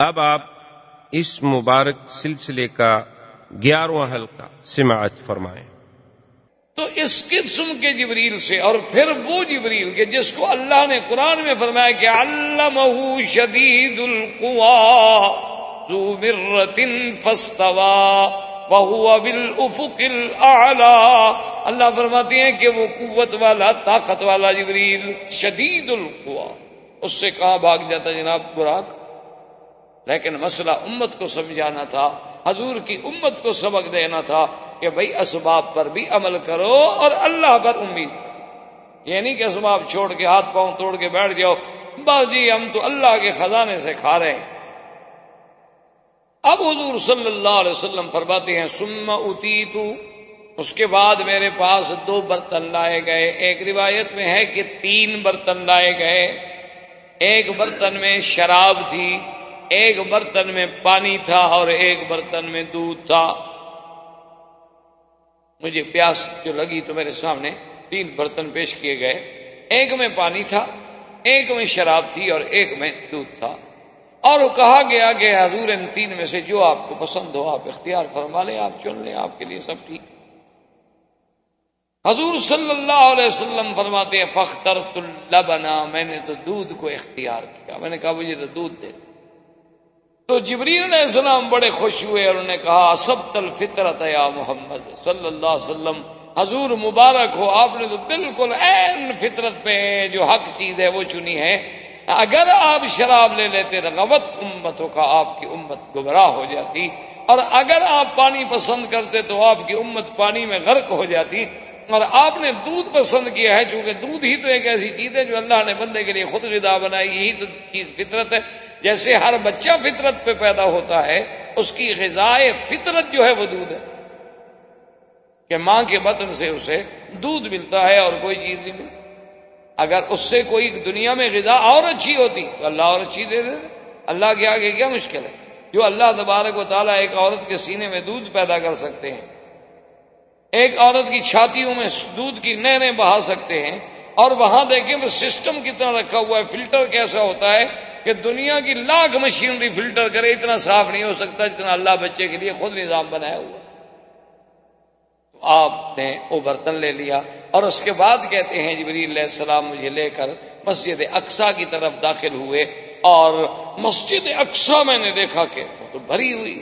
اب آپ اس مبارک سلسلے کا 11واں حلقہ سماعت فرمائیں۔ تو اس قسم کے جبریل سے، اور پھر وہ جبریل کے جس کو اللہ نے قرآن میں فرمایا کہ علمہ شدید القویٰ ذو مرۃ فاستویٰ وہو بالافق الاعلیٰ، اللہ فرماتے ہیں کہ وہ قوت والا، طاقت والا جبریل شدید القویٰ، اس سے کہاں بھاگ جاتا جناب براق؟ لیکن مسئلہ امت کو سمجھانا تھا، حضور کی امت کو سبق دینا تھا کہ بھئی اسباب پر بھی عمل کرو اور اللہ پر امید، یہ نہیں کہ اسباب چھوڑ کے ہاتھ پاؤں توڑ کے بیٹھ جاؤ بس جی ہم تو اللہ کے خزانے سے کھا رہے ہیں۔ اب حضور صلی اللہ علیہ وسلم فرماتے ہیں ثم اتیتو، اس کے بعد میرے پاس 2 برتن لائے گئے، ایک روایت میں ہے کہ 3 برتن لائے گئے، ایک برتن میں شراب تھی، ایک برتن میں پانی تھا اور ایک برتن میں دودھ تھا۔ مجھے پیاس جو لگی تو میرے سامنے 3 برتن پیش کیے گئے، ایک میں پانی تھا، ایک میں شراب تھی اور ایک میں دودھ تھا، اور کہا گیا کہ حضور ان 3 میں سے جو آپ کو پسند ہو آپ اختیار فرما لیں، آپ چن لیں، آپ کے لیے سب ٹھیک۔ حضور صلی اللہ علیہ وسلم فرماتے ہیں فاخترت اللبن، میں نے تو دودھ کو اختیار کیا، میں نے کہا مجھے تو دودھ دے۔ تو جبریل علیہ السلام بڑے خوش ہوئے اور انہوں نے کہا اصبت الفطرت یا محمد صلی اللہ علیہ وسلم، حضور مبارک ہو، آپ نے تو بالکل عین فطرت پہ جو حق چیز ہے وہ چنی ہے۔ اگر آپ شراب لے لیتے رغبت امتوں کا، آپ کی امت گمراہ ہو جاتی، اور اگر آپ پانی پسند کرتے تو آپ کی امت پانی میں غرق ہو جاتی، اور آپ نے دودھ پسند کیا ہے چونکہ دودھ ہی تو ایک ایسی چیز ہے جو اللہ نے بندے کے لیے خود غذا بنائی، یہی تو چیز فطرت ہے۔ جیسے ہر بچہ فطرت پہ پیدا ہوتا ہے، اس کی غذائے فطرت جو ہے وہ دودھ ہے، کہ ماں کے بطن سے اسے دودھ ملتا ہے اور کوئی چیز نہیں ملتی۔ اگر اس سے کوئی دنیا میں غذا اور اچھی ہوتی تو اللہ اور اچھی دے دیتے، اللہ کے آگے کیا مشکل ہے؟ جو اللہ تبارک و تعالیٰ ایک عورت کے سینے میں دودھ پیدا کر سکتے ہیں، ایک عورت کی چھاتیوں میں دودھ کی نہریں بہا سکتے ہیں، اور وہاں دیکھیں وہ سسٹم کتنا رکھا ہوا ہے، فلٹر کیسا ہوتا ہے کہ دنیا کی لاکھ مشینری فلٹر کرے اتنا صاف نہیں ہو سکتا جتنا اللہ بچے کے لیے خود نظام بنایا ہوا۔ تو آپ نے وہ برتن لے لیا، اور اس کے بعد کہتے ہیں جبریل علیہ السلام مجھے لے کر مسجد اقصیٰ کی طرف داخل ہوئے، اور مسجد اقصیٰ میں نے دیکھا کہ وہ تو بھری ہوئی،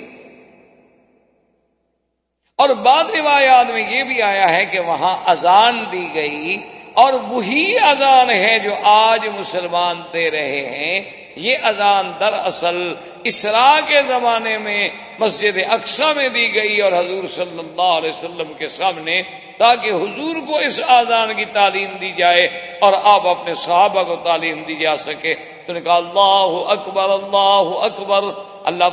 اور بعض روایات میں یہ بھی آیا ہے کہ وہاں اذان دی گئی، اور وہی اذان ہے جو آج مسلمان دے رہے ہیں۔ یہ اذان دراصل اسراء کے زمانے میں مسجد اقصیٰ میں دی گئی اور حضور صلی اللہ علیہ وسلم کے سامنے، تاکہ حضور کو اس اذان کی تعلیم دی جائے اور آپ اپنے صحابہ کو تعلیم دی جا سکے۔ تو نے کہا اللہ اکبر اللہ اکبر، اللہ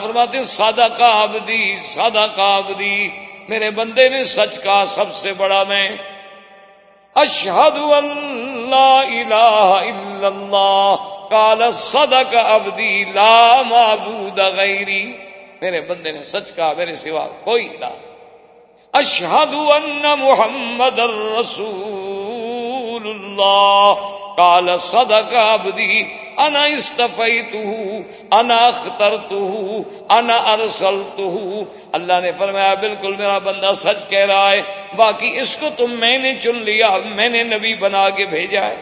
فرماتے ہیں صدق عبدی صدق عبدی، میرے بندے نے سچ کہا، سب سے بڑا میں۔ اشہد ان لا الہ الا اللہ قال صدق عبدی لا معبود غیری، میرے بندے نے سچ کہا میرے سوا کوئی الہ۔ اشہد ان محمد رسول اللہ قال صدق عبدی انا اصطفیتہ انا اخترتہ انا ارسلتہ، اللہ نے فرمایا بالکل میرا بندہ سچ کہہ رہا ہے، باقی اس کو تم میں نے چن لیا، میں نے نبی بنا کے بھیجا ہے۔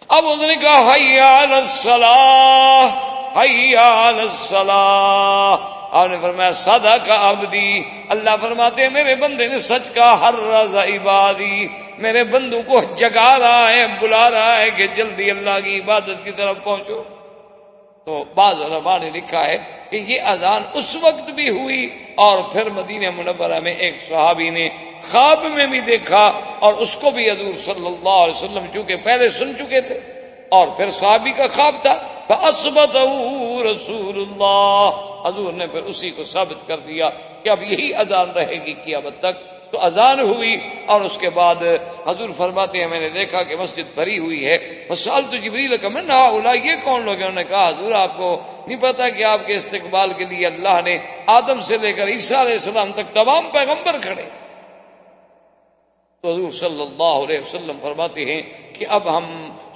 اب اس نے کہا حی علی الصلاۃ حی علی الصلاۃ، آپ نے فرمایا صدق عبدی، اللہ فرماتے ہیں میرے بندے نے سچ کہا، حرز عبادی، میرے بندوں کو جگا رہا ہے، بلا رہا ہے کہ جلدی اللہ کی عبادت کی طرف پہنچو۔ تو بعض علماء نے لکھا ہے کہ یہ اذان اس وقت بھی ہوئی، اور پھر مدینہ منورہ میں ایک صحابی نے خواب میں بھی دیکھا، اور اس کو بھی حضور صلی اللہ علیہ وسلم چونکہ پہلے سن چکے تھے، اور پھر صحابی کا خواب تھا، فَأَثْبَتَهُ رسول اللہ، حضور نے پھر اسی کو ثابت کر دیا کہ اب یہی اذان رہے گی قیامت تک۔ تو اذان ہوئی، اور اس کے بعد حضور فرماتے ہیں میں نے دیکھا کہ مسجد بھری ہوئی ہے۔ فسألت جبریل کا من ہؤلاء، یہ کون لوگ ہیں؟ انہوں نے کہا حضور آپ کو نہیں پتا کہ آپ کے استقبال کے لیے اللہ نے آدم سے لے کر عیسیٰ علیہ السلام تک تمام پیغمبر کھڑے۔ تو حضور صلی اللہ علیہ وسلم فرماتے ہیں کہ اب ہم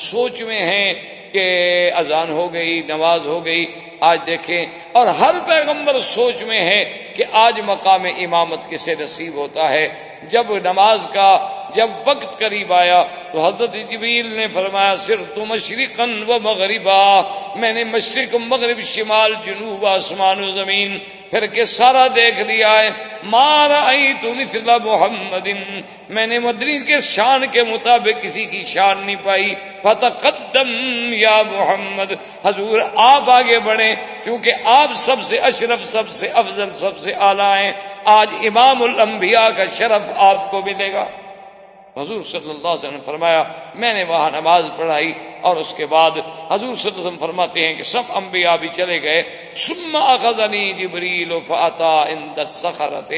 سوچ میں ہیں کہ اذان ہو گئی، نماز ہو گئی. آج دیکھیں، اور ہر پیغمبر سوچ میں ہے کہ آج مقام امامت کسے نصیب ہوتا ہے. جب نماز کا جب وقت قریب آیا تو حضرت جبریل نے فرمایا صرف مشرقاً و مغربا، میں نے مشرق مغرب شمال جنوب آسمان و زمین پھر کے سارا دیکھ لیا ہے. ما رأیت مثل محمد، میں نے مدنی کے شان کے مطابق کسی کی شان نہیں پائی. فتقدم یا محمد، حضور آپ آگے بڑھیں کیونکہ آپ سب سے اشرف، سب سے افضل، سب سے اعلیٰ ہیں. آج امام الانبیاء کا شرف آپ کو ملے گا. حضور صلی اللہ علیہ وسلم نے فرمایا میں نے وہاں نماز پڑھائی، اور اس کے بعد حضور صلی اللہ علیہ وسلم فرماتے ہیں کہ سب انبیاء بھی چلے گئے. ثم اخذنی جبریل فاتا عند الصخرۃ،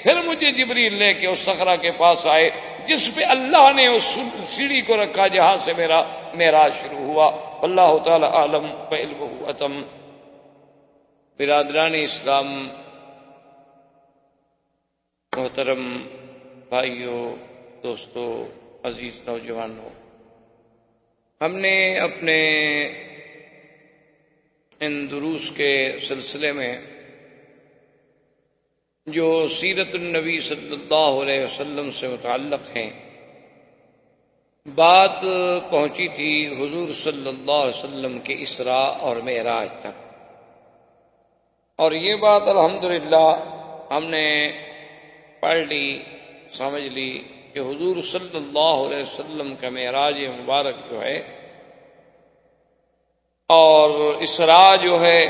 پھر مجھے جبریل لے کے اس صخرہ کے پاس آئے جس پہ اللہ نے اس سیڑھی کو رکھا جہاں سے میرا معراج شروع ہوا. اللہ تعالی عالم بعلمہ اتم. برادران اسلام، محترم بھائیوں، دوستو، عزیز نوجوانوں، ہم نے اپنے ان دروس کے سلسلے میں جو سیرت النبی صلی اللہ علیہ وسلم سے متعلق ہیں بات پہنچی تھی حضور صلی اللہ علیہ وسلم کے اسراء اور معراج تک، اور یہ بات الحمدللہ ہم نے پڑھ لی، سمجھ لی کہ حضور صلی اللہ علیہ وسلم کا معراج مبارک جو ہے اور اسراء جو ہے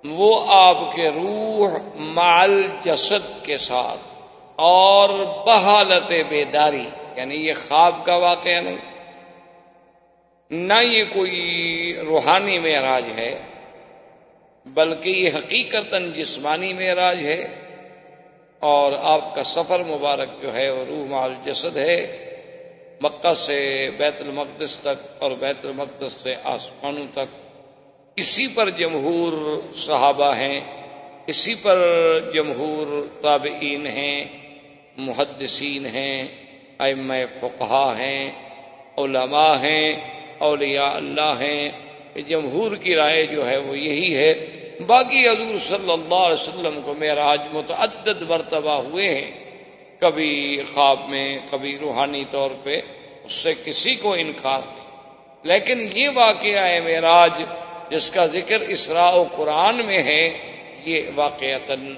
وہ آپ کے روح مع جسد کے ساتھ اور بحالت بیداری، یعنی یہ خواب کا واقعہ نہیں، نہ یہ کوئی روحانی معراج ہے، بلکہ یہ حقیقتاً جسمانی معراج ہے. اور آپ کا سفر مبارک جو ہے وہ روح مع الجسد ہے، مکہ سے بیت المقدس تک اور بیت المقدس سے آسمانوں تک. اسی پر جمہور صحابہ ہیں، اسی پر جمہور تابعین ہیں، محدثین ہیں، ائمہ فقہا ہیں، علماء ہیں، اولیاء اللہ ہیں. جمہور کی رائے جو ہے وہ یہی ہے. باقی حضور صلی اللہ علیہ وسلم کو معراج متعدد مرتبہ ہوئے ہیں، کبھی خواب میں، کبھی روحانی طور پہ، اس سے کسی کو انکار نہیں. لیکن یہ واقعہ ہے معراج جس کا ذکر اسراء و قرآن میں ہے، یہ واقعتاً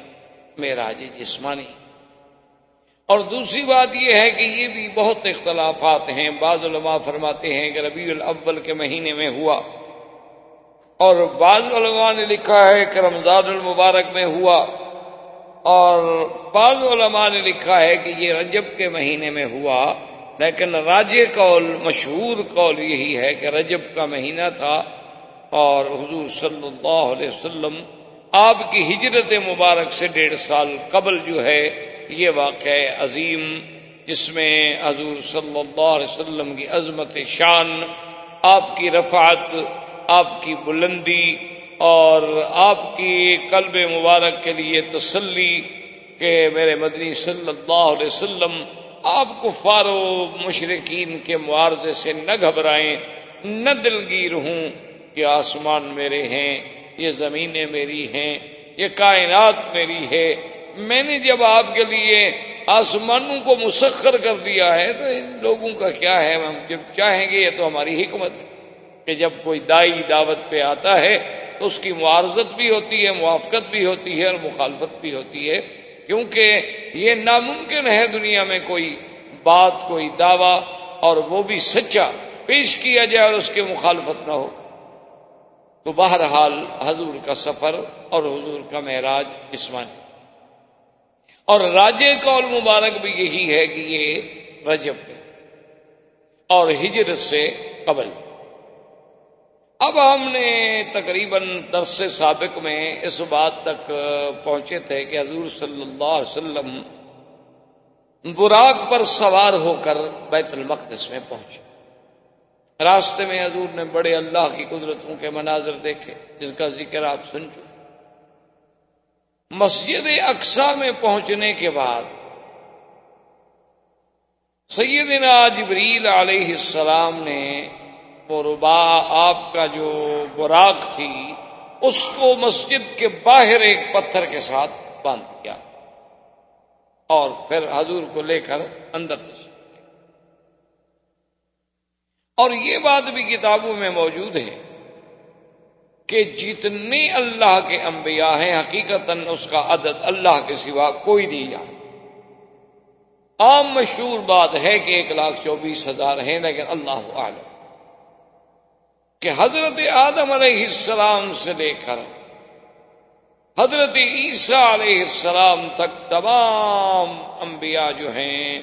معراج جسمانی. اور دوسری بات یہ ہے کہ یہ بھی بہت اختلافات ہیں. بعض علماء فرماتے ہیں کہ ربیع الاول کے مہینے میں ہوا، اور بعض علماء نے لکھا ہے کہ رمضان المبارک میں ہوا، اور بعض علماء نے لکھا ہے کہ یہ رجب کے مہینے میں ہوا. لیکن راجح قول، مشہور قول یہی ہے کہ رجب کا مہینہ تھا، اور حضور صلی اللہ علیہ وسلم آپ کی ہجرت مبارک سے 1.5 سال قبل جو ہے یہ واقعہ عظیم، جس میں حضور صلی اللہ علیہ وسلم کی عظمت شان، آپ کی رفعت، آپ کی بلندی، اور آپ کی قلب مبارک کے لیے تسلی کہ میرے مدنی صلی اللہ علیہ وسلم آپ کفار و مشرکین کے معارضے سے نہ گھبرائیں، نہ دلگیر ہوں کہ آسمان میرے ہیں، یہ زمینیں میری ہیں، یہ کائنات میری ہے. میں نے جب آپ کے لیے آسمانوں کو مسخر کر دیا ہے تو ان لوگوں کا کیا ہے. ہم جب چاہیں گے، یہ تو ہماری حکمت ہے کہ جب کوئی دائی دعوت پہ آتا ہے تو اس کی معارضت بھی ہوتی ہے، موافقت بھی ہوتی ہے اور مخالفت بھی ہوتی ہے، کیونکہ یہ ناممکن ہے دنیا میں کوئی بات، کوئی دعویٰ، اور وہ بھی سچا پیش کیا جائے اور اس کی مخالفت نہ ہو. تو بہرحال حضور کا سفر اور حضور کا معراج جسمانی، اور راجح قول مبارک بھی یہی ہے کہ یہ رجب ہے اور ہجرت سے قبل. اب ہم نے تقریباً درس سابق میں اس بات تک پہنچے تھے کہ حضور صلی اللہ علیہ وسلم براق پر سوار ہو کر بیت المقدس میں پہنچے. راستے میں حضور نے بڑے اللہ کی قدرتوں کے مناظر دیکھے جس کا ذکر آپ سن چکے. مسجد اقصی میں پہنچنے کے بعد سیدنا جبریل علیہ السلام نے وہ ربا آپ کا جو براق تھی اس کو مسجد کے باہر ایک پتھر کے ساتھ باندھ دیا اور پھر حضور کو لے کر اندر تشریف لے۔ اور یہ بات بھی کتابوں میں موجود ہے کہ جتنے اللہ کے انبیاء ہیں حقیقتاً اس کا عدد اللہ کے سوا کوئی نہیں جانتا۔ عام مشہور بات ہے کہ 1,24,000 ہیں، لیکن اللہ اعلم کہ حضرت آدم علیہ السلام سے لے کر حضرت عیسیٰ علیہ السلام تک تمام انبیاء جو ہیں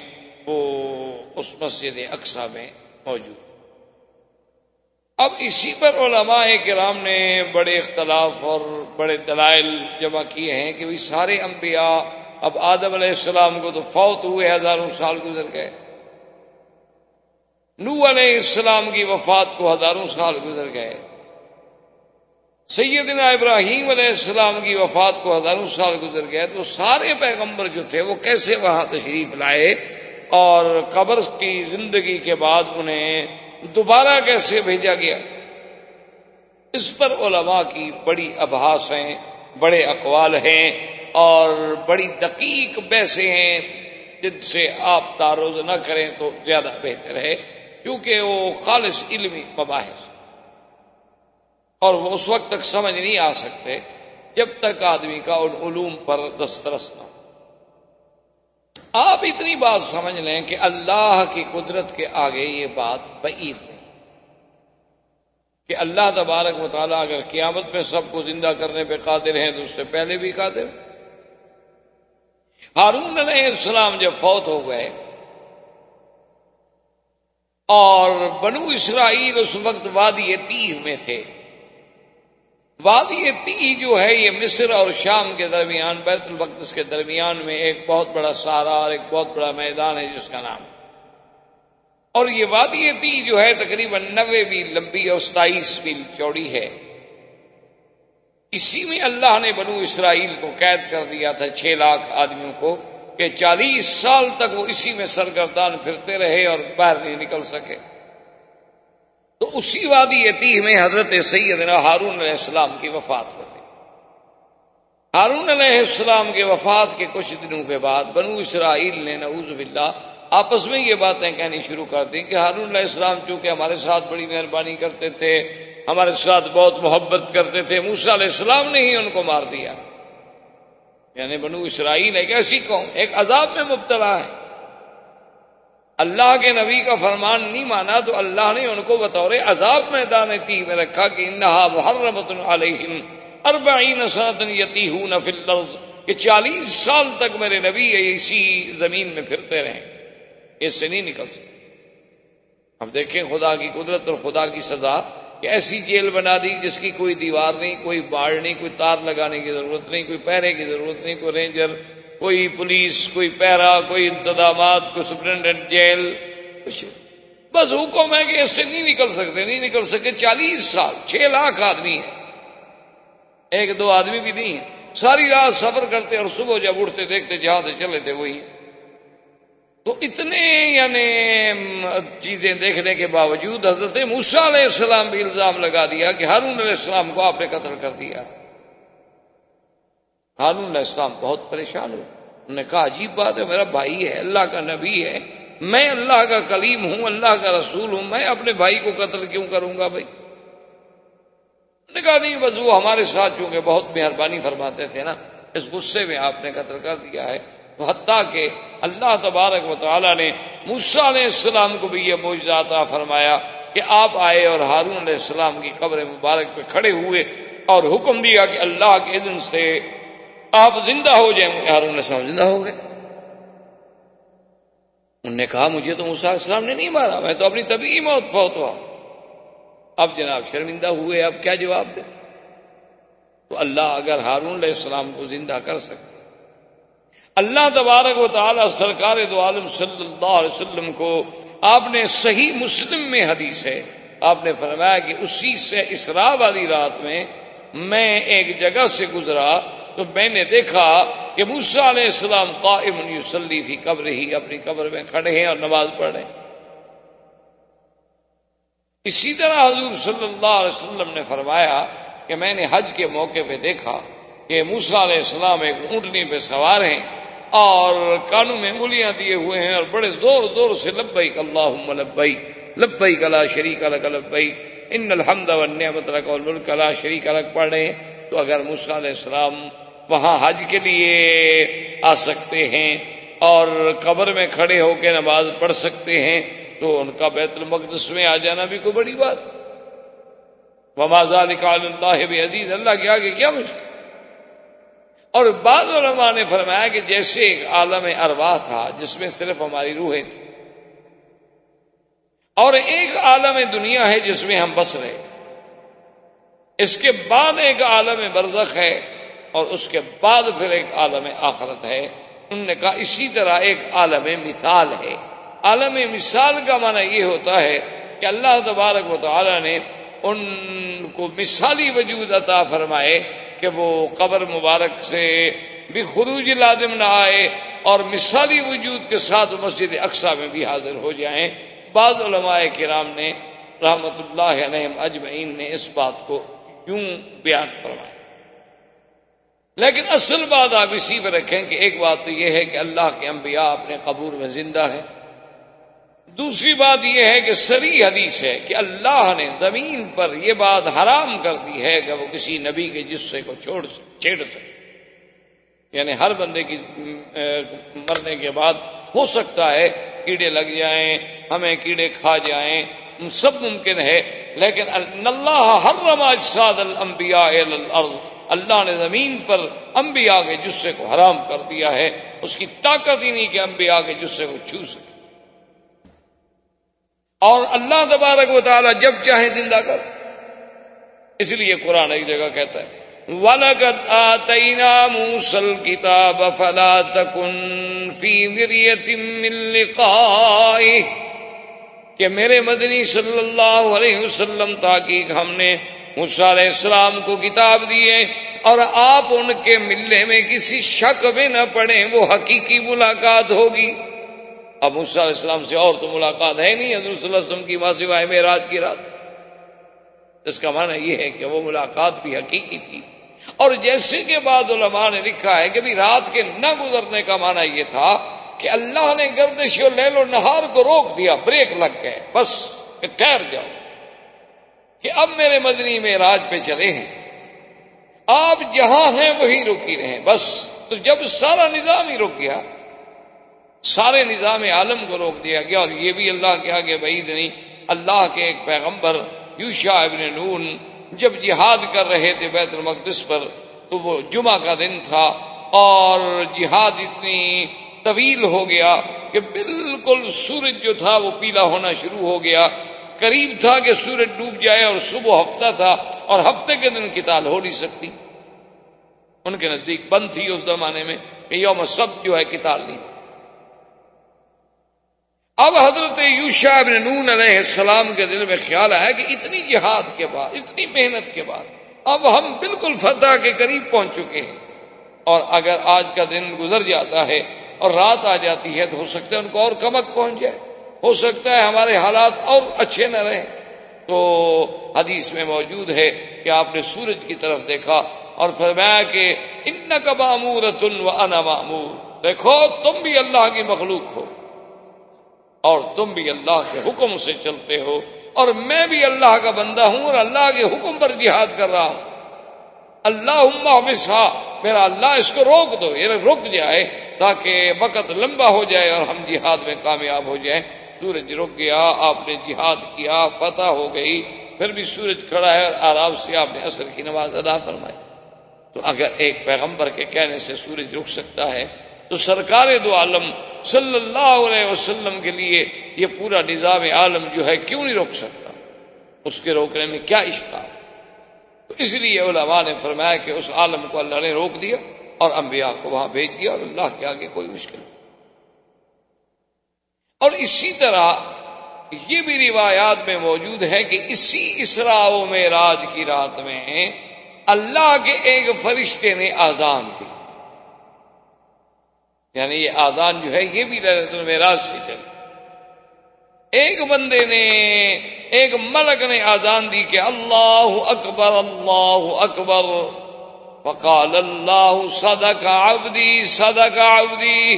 وہ اس مسجد اقصی میں موجود۔ اب اسی پر علماء کرام نے بڑے اختلاف اور بڑے دلائل جمع کیے ہیں کہ بھی سارے انبیاء، اب آدم علیہ السلام کو تو فوت ہوئے، ہزاروں سال گزر گئے، نوح علیہ السلام کی وفات کو ہزاروں سال گزر گئے، سیدنا ابراہیم علیہ السلام کی وفات کو ہزاروں سال گزر گئے، تو سارے پیغمبر جو تھے وہ کیسے وہاں تشریف لائے اور قبر کی زندگی کے بعد انہیں دوبارہ کیسے بھیجا گیا؟ اس پر علماء کی بڑی ابحاث ہیں، بڑے اقوال ہیں اور بڑی دقیق بحثیں ہیں جن سے آپ تعرض نہ کریں تو زیادہ بہتر ہے، کیونکہ وہ خالص علمی مباحث اور وہ اس وقت تک سمجھ نہیں آ سکتے جب تک آدمی کا ان علوم پر دسترس نہ ہو۔ آپ اتنی بات سمجھ لیں کہ اللہ کی قدرت کے آگے یہ بات بعید نہیں کہ اللہ تبارک و تعالیٰ اگر قیامت میں سب کو زندہ کرنے پہ قادر ہیں تو اس سے پہلے بھی قادر۔ ہارون علیہ السلام جب فوت ہو گئے اور بنو اسرائیل اس وقت وادی تیہ میں تھے، وادی تیہ جو ہے یہ مصر اور شام کے درمیان، بیت المقدس کے درمیان میں ایک بہت بڑا صحرا اور ایک بہت بڑا میدان ہے جس کا نام، اور یہ وادی تیہ جو ہے تقریباً 90 میل لمبی اور 27 میل چوڑی ہے۔ اسی میں اللہ نے بنو اسرائیل کو قید کر دیا تھا، 6 لاکھ آدمیوں کو، کہ 40 سال تک وہ اسی میں سرگردان پھرتے رہے اور باہر نہیں نکل سکے۔ تو اسی وادی تیہ میں حضرت سیدنا ہارون علیہ السلام کی وفات ہو گئی۔ ہارون علیہ السلام کے وفات کے کچھ دنوں کے بعد بنو اسرائیل نے نعوذ باللہ آپس میں یہ باتیں کہنی شروع کر دیں کہ ہارون علیہ السلام چونکہ ہمارے ساتھ بڑی مہربانی کرتے تھے، ہمارے ساتھ بہت محبت کرتے تھے، موسیٰ علیہ السلام نے ہی ان کو مار دیا۔ یعنی بنو اسرائیل ایک ایسی قوم ایک عذاب میں مبتلا ہے، اللہ کے نبی کا فرمان نہیں مانا تو اللہ نے ان کو بطور عذاب میدان تیہ میں رکھا کہ انہا محرمۃ علیہم 40 سنۃ یتیہون فی الارض، کہ 40 سال تک میرے نبی اسی زمین میں پھرتے رہیں، اس سے نہیں نکل سکتے۔ اب دیکھیں خدا کی قدرت اور خدا کی سزا کہ ایسی جیل بنا دی جس کی کوئی دیوار نہیں، کوئی باڑ نہیں، کوئی تار لگانے کی ضرورت نہیں، کوئی پہرے کی ضرورت نہیں، کوئی رینجر، کوئی پولیس، کوئی پیرا، کوئی انتظامات، کوئی سپرنٹینڈنٹ جیل، کچھ بس حکم ہے کہ اس سے نہیں نکل سکتے، نہیں نکل سکے۔ 40 سال 6 لاکھ آدمی ہیں، 1-2 آدمی بھی نہیں ہیں، ساری رات سفر کرتے اور صبح جب اٹھتے دیکھتے جہاں سے چلے تھے وہی۔ تو اتنے یعنی چیزیں دیکھنے کے باوجود حضرت موسیٰ علیہ السلام بھی الزام لگا دیا کہ ہارون علیہ السلام کو آپ نے قتل کر دیا۔ ہارون علیہ السلام بہت پریشان ہوئے، انہوں نے کہا عجیب بات ہے، میرا بھائی ہے، اللہ کا نبی ہے، میں اللہ کا کلیم ہوں، اللہ کا رسول ہوں، میں اپنے بھائی کو قتل کیوں کروں گا بھائی؟ انہوں نے کہا نہیں، بس وہ ہمارے ساتھ چونکہ بہت مہربانی فرماتے تھے نا، اس غصے میں آپ نے قتل کر دیا ہے۔ حتیٰ کہ اللہ تبارک و تعالیٰ نے موسیٰ علیہ السلام کو بھی یہ معجزہ عطا فرمایا کہ آپ آئے اور ہارون علیہ السلام کی قبر مبارک پہ کھڑے ہوئے اور حکم دیا کہ اللہ کے اذن سے آپ زندہ ہو جائیں۔ ہارون علیہ السلام زندہ ہو گئے۔ انہوں نے کہا مجھے تو موسیٰ علیہ السلام نے نہیں مارا، میں تو اپنی طبیعی موت فوت ہوا۔ اب جناب شرمندہ ہوئے، اب کیا جواب دیں؟ تو اللہ اگر ہارون علیہ السلام کو زندہ کر سکتے، اللہ تبارک و تعالی سرکار دو عالم صلی اللہ علیہ وسلم کو آپ نے صحیح مسلم میں حدیث ہے، آپ نے فرمایا کہ اسی سے اسراء والی رات میں میں ایک جگہ سے گزرا تو میں نے دیکھا کہ موسیٰ علیہ السلام قائم یصلی فی قبرہ، اپنی قبر میں کھڑے ہیں اور نماز پڑھ رہے ہیں۔ اسی طرح حضور صلی اللہ علیہ وسلم نے فرمایا کہ میں نے حج کے موقع پہ دیکھا کہ موسیٰ علیہ السلام ایک اونٹنی پہ سوار ہیں اور کانوں میں انگلیاں دیے ہوئے ہیں اور بڑے زور زور سے لبیک اللہم لبیک لبیک لا شریک لک لبیک ان الحمد والنعمت لک والملک لا شریک لک پڑھ رہے ہیں. تو اگر موسیٰ علیہ السلام وہاں حج کے لیے آ سکتے ہیں اور قبر میں کھڑے ہو کے نماز پڑھ سکتے ہیں تو ان کا بیت المقدس میں آ جانا بھی کوئی بڑی بات. وما ذلک علی اللہ بعزیز، اللہ کے آگے کیا مشکل. اور بعض علماء نے فرمایا کہ جیسے ایک عالم ارواح تھا جس میں صرف ہماری روحیں تھیں، اور ایک عالم دنیا ہے جس میں ہم بس رہے، اس کے بعد ایک عالم برزخ ہے اور اس کے بعد پھر ایک عالم آخرت ہے. انہوں نے کہا اسی طرح ایک عالم مثال ہے. عالم مثال کا معنی یہ ہوتا ہے کہ اللہ تبارک و تعالی نے ان کو مثالی وجود عطا فرمائے کہ وہ قبر مبارک سے بھی خروج لازم نہ آئے اور مثالی وجود کے ساتھ مسجد اقصی میں بھی حاضر ہو جائیں. بعض علماء کرام نے رحمت اللہ علیہم اجمعین نے اس بات کو یوں بیان فرمایا. لیکن اصل بات آپ اسی پہ رکھیں کہ ایک بات تو یہ ہے کہ اللہ کے انبیاء اپنے قبور میں زندہ ہیں. دوسری بات یہ ہے کہ صریح حدیث ہے کہ اللہ نے زمین پر یہ بات حرام کر دی ہے کہ وہ کسی نبی کے جسے کو چھیڑ سکے. یعنی ہر بندے کی مرنے کے بعد ہو سکتا ہے کیڑے لگ جائیں، ہمیں کیڑے کھا جائیں، سب ممکن ہے، لیکن اللہ حرم اجساد الانبیاء علی الارض، اللہ نے زمین پر انبیاء کے جسے کو حرام کر دیا ہے. اس کی طاقت ہی نہیں کہ انبیاء کے جسے کو چھو سکے. اور اللہ تبارک و تعالی جب چاہے زندہ کر. اس لیے قرآن ایک جگہ کہتا ہے وَلَقَدْ آتَيْنَا مُوسَى الْكِتَابَ فَلَا تَكُنْ فِي مِرْيَةٍ مِّن لِقَائِهِ، کہ میرے مدنی صلی اللہ علیہ وسلم تحقیق ہم نے موسیٰ علیہ السلام کو کتاب دی ہے اور آپ ان کے ملنے میں کسی شک میں نہ پڑیں، وہ حقیقی ملاقات ہوگی. اب موسیٰ علیہ السلام سے اور تو ملاقات ہے نہیں حضور صلی اللہ علیہ وسلم کی ماں سوائے معراج کی رات. اس کا معنی یہ ہے کہ وہ ملاقات بھی حقیقی تھی. اور جیسے کہ بعض علماء نے لکھا ہے کہ بھی رات کے نہ گزرنے کا معنی یہ تھا کہ اللہ نے گردش و لیل و نہار کو روک دیا، بریک لگ گئے، بس کہ ٹھہر جاؤ کہ اب میرے مدنی معراج پہ چلے ہیں، آپ جہاں ہیں وہی رکی رہیں بس. تو جب سارا نظام ہی رک گیا، سارے نظام عالم کو روک دیا گیا، اور یہ بھی اللہ کے آگے بعید نہیں. اللہ کے ایک پیغمبر یوشع ابن نون جب جہاد کر رہے تھے بیت المقدس پر، تو وہ جمعہ کا دن تھا اور جہاد اتنی طویل ہو گیا کہ بالکل سورج جو تھا وہ پیلا ہونا شروع ہو گیا. قریب تھا کہ سورج ڈوب جائے اور صبح ہفتہ تھا اور ہفتے کے دن قتال ہو نہیں سکتی. ان کے نزدیک بند تھی اس زمانے میں کہ یوم السبت جو ہے قتال نہیں. اب حضرت یوشع ابن نون علیہ السلام کے دل میں خیال آیا کہ اتنی جہاد کے بعد، اتنی محنت کے بعد اب ہم بالکل فتح کے قریب پہنچ چکے ہیں، اور اگر آج کا دن گزر جاتا ہے اور رات آ جاتی ہے تو ہو سکتا ہے ان کو اور کمک پہنچ جائے، ہو سکتا ہے ہمارے حالات اور اچھے نہ رہیں. تو حدیث میں موجود ہے کہ آپ نے سورج کی طرف دیکھا اور فرمایا کہ انک مامورۃ وانا مامور، دیکھو تم بھی اللہ کی مخلوق ہو اور تم بھی اللہ کے حکم سے چلتے ہو، اور میں بھی اللہ کا بندہ ہوں اور اللہ کے حکم پر جہاد کر رہا ہوں. اللہم احبسھا، میرا اللہ اس کو روک دو، یہ رک جائے تاکہ وقت لمبا ہو جائے اور ہم جہاد میں کامیاب ہو جائیں. سورج رک گیا، آپ نے جہاد کیا، فتح ہو گئی، پھر بھی سورج کھڑا ہے اور آرام سے آپ نے عصر کی نماز ادا فرمائی. تو اگر ایک پیغمبر کے کہنے سے سورج رک سکتا ہے تو سرکار دو عالم صلی اللہ علیہ وسلم کے لیے یہ پورا نظام عالم جو ہے کیوں نہیں روک سکتا؟ اس کے روکنے میں کیا اشکال؟ تو اس لیے علماء نے فرمایا کہ اس عالم کو اللہ نے روک دیا اور انبیاء کو وہاں بھیج دیا، اور اللہ کے آگے کوئی مشکل نہیں. اور اسی طرح یہ بھی روایات میں موجود ہے کہ اسی اسراء و معراج کی رات میں اللہ کے ایک فرشتے نے آذان دی. یعنی یہ آذان جو ہے یہ بھی لیلۃ المعراج سے چلی. ایک بندے نے، ایک ملک نے آذان دی کہ اللہ اکبر اللہ اکبر، فقال اللہ صدق عبدی صدق عبدی۔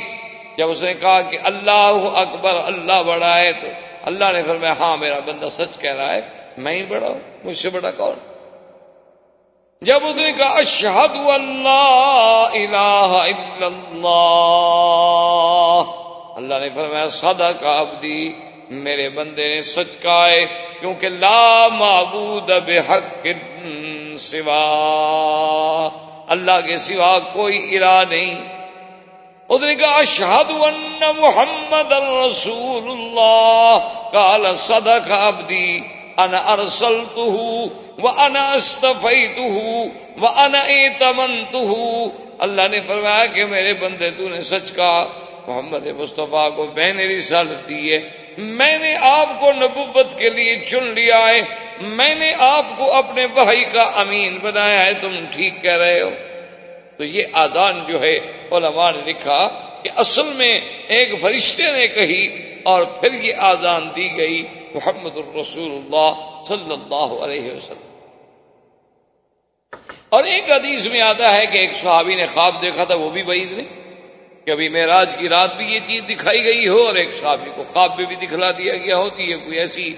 جب اس نے کہا کہ اللہ اکبر اللہ بڑا ہے تو اللہ نے فرمایا ہاں میرا بندہ سچ کہہ رہا ہے، میں ہی بڑا ہوں، مجھ سے بڑا کون؟ جب اس نے کہا اشہد ان لا الہ الا اللہ، اللہ نے فرمایا صدق عبدی، میرے بندے نے سچ کہا ہے، کیونکہ لا معبود بحق سوا، اللہ کے سوا کوئی الہ نہیں۔ اس نے کہا اشہد ان محمد رسول اللہ، قال صدق عبدی انا ارسلتہ وانا اصطفیتہ وانا ائتمنتہ۔ اللہ نے فرمایا کہ میرے بندے تو نے سچ کہا، محمد مصطفیٰ کو میں نے رسالت دی ہے، میں نے آپ کو نبوت کے لیے چن لیا ہے، میں نے آپ کو اپنے وحی کا امین بنایا ہے، تم ٹھیک کہہ رہے ہو۔ تو یہ آذان جو ہے علماء نے لکھا کہ اصل میں ایک فرشتے نے کہی اور پھر یہ آذان دی گئی محمد الرسول اللہ صلی اللہ علیہ وسلم۔ اور ایک حدیث میں آتا ہے کہ ایک صحابی نے خواب دیکھا تھا، وہ بھی بعید نہیں، کبھی معراج کی رات بھی یہ چیز دکھائی گئی ہو اور ایک صحابی کو خواب میں بھی دکھلا دیا گیا ہوتی ہے، کوئی ایسی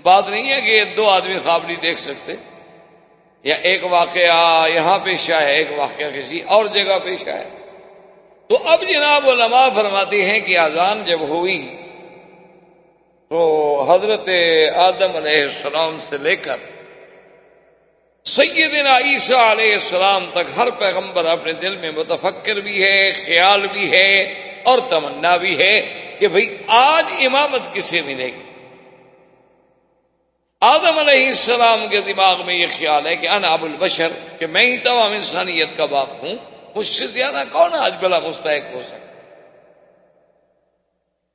بات نہیں ہے کہ دو آدمی خواب نہیں دیکھ سکتے، یا ایک واقعہ یہاں پیش آیا ہے، ایک واقعہ کسی اور جگہ پیش آیا۔ تو اب جناب علماء فرماتے ہیں کہ اذان جب ہوئی تو حضرت آدم علیہ السلام سے لے کر سیدنا عیسیٰ علیہ السلام تک ہر پیغمبر اپنے دل میں متفکر بھی ہے، خیال بھی ہے اور تمنا بھی ہے کہ بھئی آج امامت کسے ملے گی۔ آدم علیہ السلام کے دماغ میں یہ خیال ہے کہ انا ابو البشر، کہ میں ہی تمام انسانیت کا باپ ہوں، مجھ سے زیادہ کون آج بلا مستحق ہو سکتا۔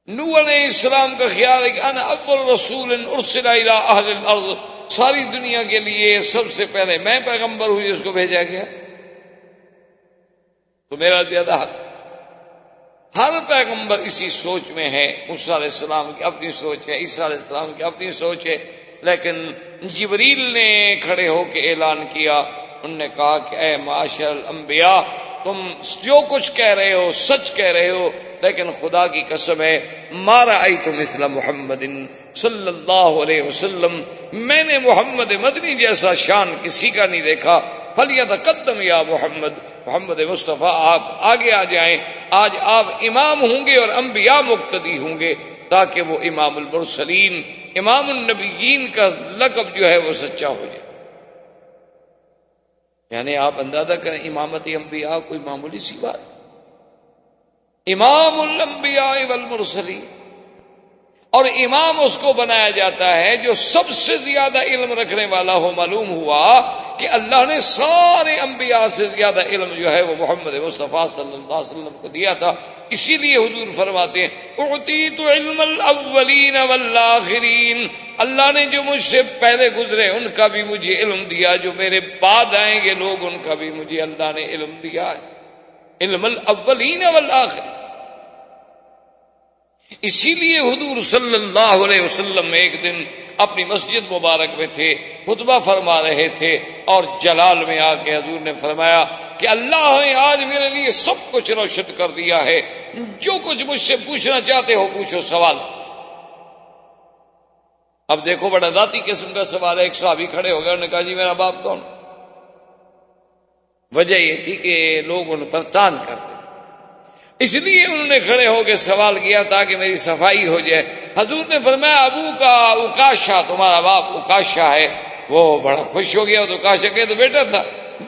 نوح علیہ السلام کا خیال ہے کہ انا اول رسول ارسل الی اہل الارض، ساری دنیا کے لیے سب سے پہلے میں پیغمبر ہوں جس کو بھیجا گیا، تو میرا زیادہ حق۔ ہر پیغمبر اسی سوچ میں ہے، موسیٰ علیہ السلام کی اپنی سوچ ہے، عیسیٰ علیہ السلام کی اپنی سوچ ہے، لیکن جبریل نے کھڑے ہو کے اعلان کیا، انہوں نے کہا کہ اے معاشر الانبیاء، تم جو کچھ کہہ رہے ہو سچ کہہ رہے ہو، لیکن خدا کی قسم ہے ما رأیت مثل محمد صلی اللہ علیہ وسلم، میں نے محمد مدنی جیسا شان کسی کا نہیں دیکھا، فلیتقدم یا محمد، محمد مصطفیٰ آپ آگے آ جائیں، آج آپ امام ہوں گے اور انبیاء مقتدی ہوں گے، تاکہ وہ امام المرسلین، امام النبیین کا لقب جو ہے وہ سچا ہو جائے۔ یعنی آپ اندازہ کریں امامت انبیاء کوئی معمولی سی بات، امام الانبیاء والمرسلین، اور امام اس کو بنایا جاتا ہے جو سب سے زیادہ علم رکھنے والا ہو۔ معلوم ہوا کہ اللہ نے سارے انبیاء سے زیادہ علم جو ہے وہ محمد مصطفیٰ صلی اللہ علیہ وسلم کو دیا تھا، اسی لیے حضور فرماتے ہیں اعطیت علم الاولین والآخرین، اللہ نے جو مجھ سے پہلے گزرے ان کا بھی مجھے علم دیا، جو میرے بعد آئیں گے لوگ ان کا بھی مجھے اللہ نے علم دیا ہے، علم الاولین والآخرین۔ اسی لیے حضور صلی اللہ علیہ وسلم ایک دن اپنی مسجد مبارک میں تھے، خطبہ فرما رہے تھے، اور جلال میں آ کے حضور نے فرمایا کہ اللہ نے آج میرے لیے سب کچھ روشن کر دیا ہے، جو کچھ مجھ سے پوچھنا چاہتے ہو پوچھو سوال۔ اب دیکھو بڑا ذاتی قسم کا سوال ہے، ایک صحابی کھڑے ہو گئے، انہوں نے کہا جی میرا باپ کون؟ وجہ یہ تھی کہ لوگ ان پر تان کرتے، اس لیے انہوں نے کھڑے ہو کے سوال کیا تاکہ میری صفائی ہو جائے۔ حضور نے فرمایا ابو کا اکاشا، تمہارا باپ اکاشا ہے۔ وہ بڑا خوش ہو گیا، تو اکاشا کہ تو بیٹا تھا،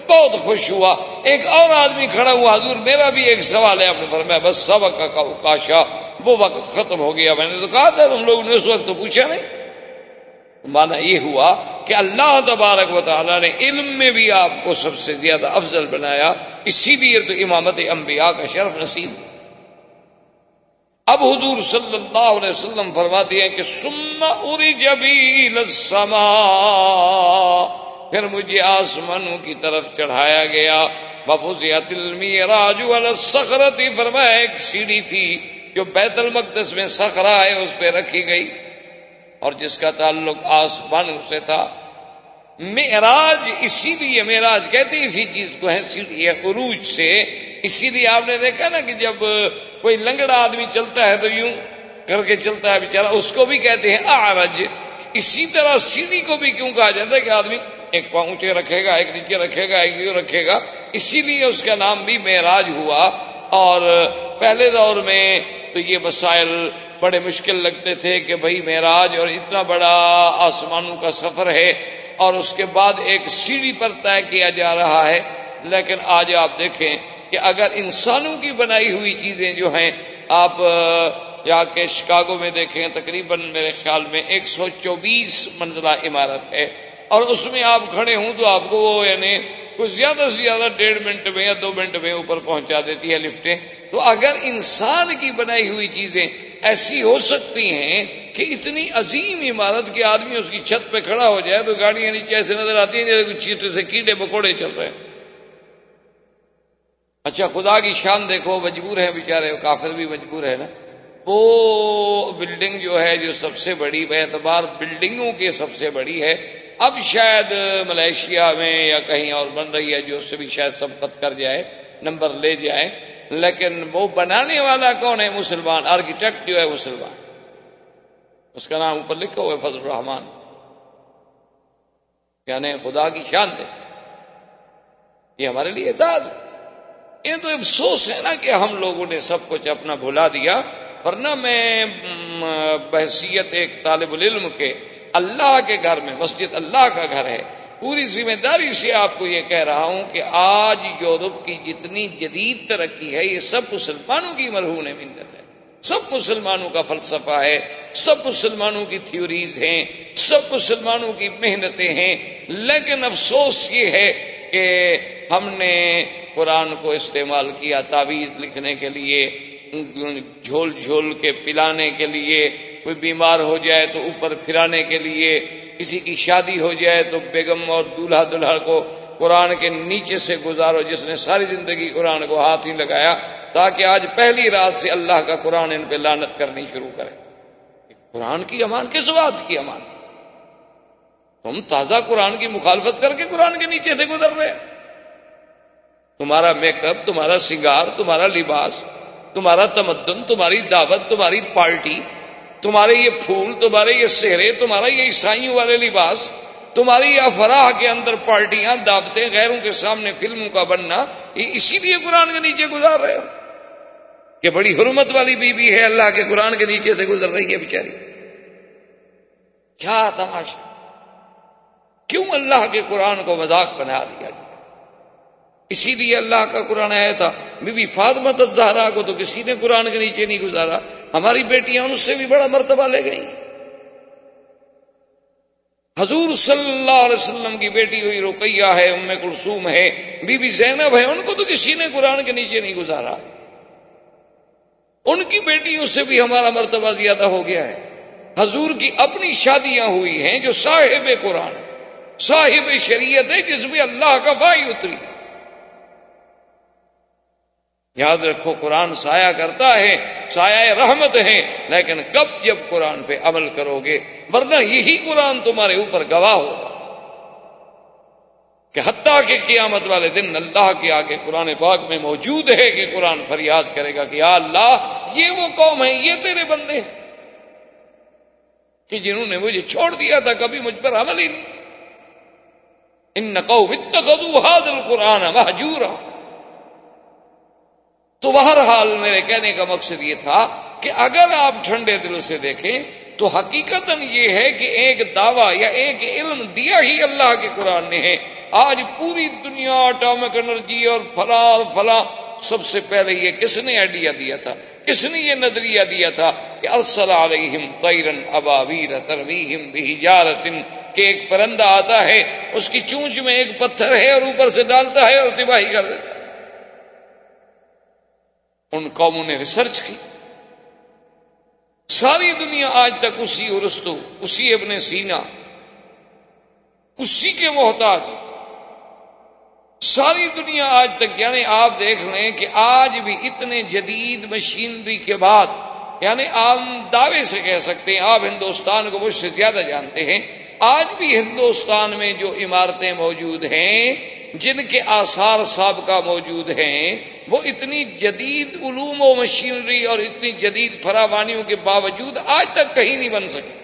بہت خوش ہوا۔ ایک اور آدمی کھڑا ہوا، حضور میرا بھی ایک سوال ہے۔ آپ نے فرمایا بس سبق کا اکاشا، وہ وقت ختم ہو گیا، میں نے تو کہا تھا تم لوگوں نے اس وقت تو پوچھا نہیں۔ مانا یہ ہوا کہ اللہ تبارک و تعالیٰ نے علم میں بھی آپ کو سب سے زیادہ افضل بنایا، اسی لیے تو امامت انبیاء کا شرف نصیب۔ اب حضور صلی اللہ علیہ وسلم فرماتے ہیں کہ ثم عرج بی الی السماء، پھر مجھے آسمانوں کی طرف چڑھایا گیا، وفزعت المعراج علی الصخرۃ، فرمایا ایک سیڑھی تھی جو بیت المقدس میں صخرہ ہے اس پہ رکھی گئی، اور جس کا تعلق آسمانوں سے تھا۔ معراج اسی لیے معراج کہتے ہیں اسی چیز کو ہے، سیڑھی عروج سے۔ اسی لیے آپ نے دیکھا نا کہ جب کوئی لنگڑا آدمی چلتا ہے تو یوں کر کے چلتا ہے بیچارہ، اس کو بھی کہتے ہیں اعرج۔ اسی طرح سیڑھی کو بھی کیوں کہا جاتا ہے کہ آدمی ایک پاؤں اونچے رکھے گا، ایک نیچے رکھے گا، ایک یوں رکھے گا، اسی لیے اس کا نام بھی معراج ہوا۔ اور پہلے دور میں تو یہ مسائل بڑے مشکل لگتے تھے کہ بھئی معراج اور اتنا بڑا آسمانوں کا سفر ہے اور اس کے بعد ایک سیڑھی پر طے کیا جا رہا ہے۔ لیکن آج آپ دیکھیں کہ اگر انسانوں کی بنائی ہوئی چیزیں جو ہیں، آپ جا کے شکاگو میں دیکھیں، تقریباً میرے خیال میں 124 منزلہ عمارت ہے، اور اس میں آپ کھڑے ہوں تو آپ کو وہ یعنی کچھ زیادہ سے زیادہ 1.5 منٹ میں یا 2 منٹ میں اوپر پہنچا دیتی ہے لفٹیں۔ تو اگر انسان کی بنائی ہوئی چیزیں ایسی ہو سکتی ہیں کہ اتنی عظیم عمارت کے آدمی اس کی چھت پہ کھڑا ہو جائے تو گاڑیاں نیچے ایسے نظر آتی ہیں جیسے کچھ چیٹے سے کیڑے مکوڑے چل رہے ہیں۔ اچھا خدا کی شان دیکھو، مجبور ہے بیچارے، کافر بھی مجبور ہے نا۔ وہ بلڈنگ جو ہے جو سب سے بڑی بے اعتبار بلڈنگوں کی سب سے بڑی ہے، اب شاید ملیشیا میں یا کہیں اور بن رہی ہے جو اس سے بھی شاید سبقت کر جائے، نمبر لے جائے، لیکن وہ بنانے والا کون ہے؟ مسلمان، آرکیٹیکٹ جو ہے مسلمان، اس کا نام اوپر لکھا ہوا ہے فضل الرحمان، یعنی خدا کی شان دے۔ یہ ہمارے لیے اعزاز ہے۔ یہ تو افسوس ہے نا کہ ہم لوگوں نے سب کچھ اپنا بھلا دیا، ورنہ میں بحیثیت ایک طالب العلم کے اللہ کے گھر میں، مسجد اللہ کا گھر ہے، پوری ذمہ داری سے آپ کو یہ کہہ رہا ہوں کہ آج یورپ کی جتنی جدید ترقی ہے یہ سب مسلمانوں کی مرہون منت ہے، سب مسلمانوں کا فلسفہ ہے، سب مسلمانوں کی تھیوریز ہیں، سب مسلمانوں کی محنتیں ہیں۔ لیکن افسوس یہ ہے کہ ہم نے قرآن کو استعمال کیا تعویذ لکھنے کے لیے، جھول جھول کے پلانے کے لیے، کوئی بیمار ہو جائے تو اوپر پھرانے کے لیے، کسی کی شادی ہو جائے تو بیگم اور دولہا دلہا کو قرآن کے نیچے سے گزارو، جس نے ساری زندگی قرآن کو ہاتھ ہی لگایا تاکہ آج پہلی رات سے اللہ کا قرآن ان پہ لعنت کرنی شروع کرے۔ قرآن کی امان کس بات کی امان؟ تم تازہ قرآن کی مخالفت کر کے قرآن کے نیچے سے گزر رہے ہیں۔ تمہارا میک اپ، تمہارا سنگار، تمہارا لباس، تمہارا تمدن، تمہاری دعوت، تمہاری پارٹی، تمہارے یہ پھول، تمہارے یہ سہرے، تمہارا یہ عیسائیوں والے لباس، تمہاری یہ افراح کے اندر پارٹیاں، دعوتیں، غیروں کے سامنے فلموں کا بننا، یہ اسی لیے قرآن کے نیچے گزار رہے ہو کہ بڑی حرمت والی بیوی ہے، اللہ کے قرآن کے نیچے سے گزر رہی ہے بیچاری۔ کیا تماشا! کیوں اللہ کے قرآن کو مذاق بنا دیا گیا؟ اسی لیے اللہ کا قرآن آیا تھا، بی بی فاطمہ الزہرا کو تو کسی نے قرآن کے نیچے نہیں گزارا، ہماری بیٹیاں ان سے بھی بڑا مرتبہ لے گئی۔ حضور صلی اللہ علیہ وسلم کی بیٹی ہوئی رقیہ ہے، ام کلثوم ہے، بی بی زینب ہے، ان کو تو کسی نے قرآن کے نیچے نہیں گزارا۔ ان کی بیٹیوں سے بھی ہمارا مرتبہ زیادہ ہو گیا ہے۔ حضور کی اپنی شادیاں ہوئی ہیں جو صاحب قرآن، صاحب شریعت ہے، جس میں اللہ کا وحی اتری۔ یاد رکھو قرآن سایہ کرتا ہے، سایہ رحمت ہے، لیکن کب؟ جب قرآن پہ عمل کرو گے، ورنہ یہی قرآن تمہارے اوپر گواہ ہوگا کہ حتیٰ کہ قیامت والے دن اللہ کے آگے قرآن پاک میں موجود ہے کہ قرآن فریاد کرے گا کہ یا اللہ یہ وہ قوم ہے، یہ تیرے بندے ہیں کہ جنہوں نے مجھے چھوڑ دیا تھا، کبھی مجھ پر عمل ہی نہیں۔ ان قوم اتخذوا هذا القرآن مہجورا۔ تو بہرحال میرے کہنے کا مقصد یہ تھا کہ اگر آپ ٹھنڈے دل سے دیکھیں تو حقیقتاً یہ ہے کہ ایک دعویٰ یا ایک علم دیا ہی اللہ کے قرآن نے ہے۔ آج پوری دنیا اٹامک انرجی اور فلاں سب سے پہلے یہ کس نے آئیڈیا دیا تھا، کس نے یہ نظریہ دیا تھا کہ ارسل علیہم طیرا ابابیل ترمیہم بحجارۃ، کہ ایک پرندہ آتا ہے، اس کی چونچ میں ایک پتھر ہے اور اوپر سے ڈالتا ہے اور تباہی کر دیتا ہے۔ ان قوموں نے ریسرچ کی، ساری دنیا آج تک اسی ارسطو، اسی ابن سینا، اسی کے محتاج، ساری دنیا آج تک۔ یعنی آپ دیکھ لیں کہ آج بھی اتنے جدید مشینری کے بعد یعنی عام دعوے سے کہہ سکتے ہیں آپ ہندوستان کو مجھ سے زیادہ جانتے ہیں، آج بھی ہندوستان میں جو عمارتیں موجود ہیں جن کے آثار سابقہ موجود ہیں وہ اتنی جدید علوم و مشینری اور اتنی جدید فراوانیوں کے باوجود آج تک کہیں نہیں بن سکی.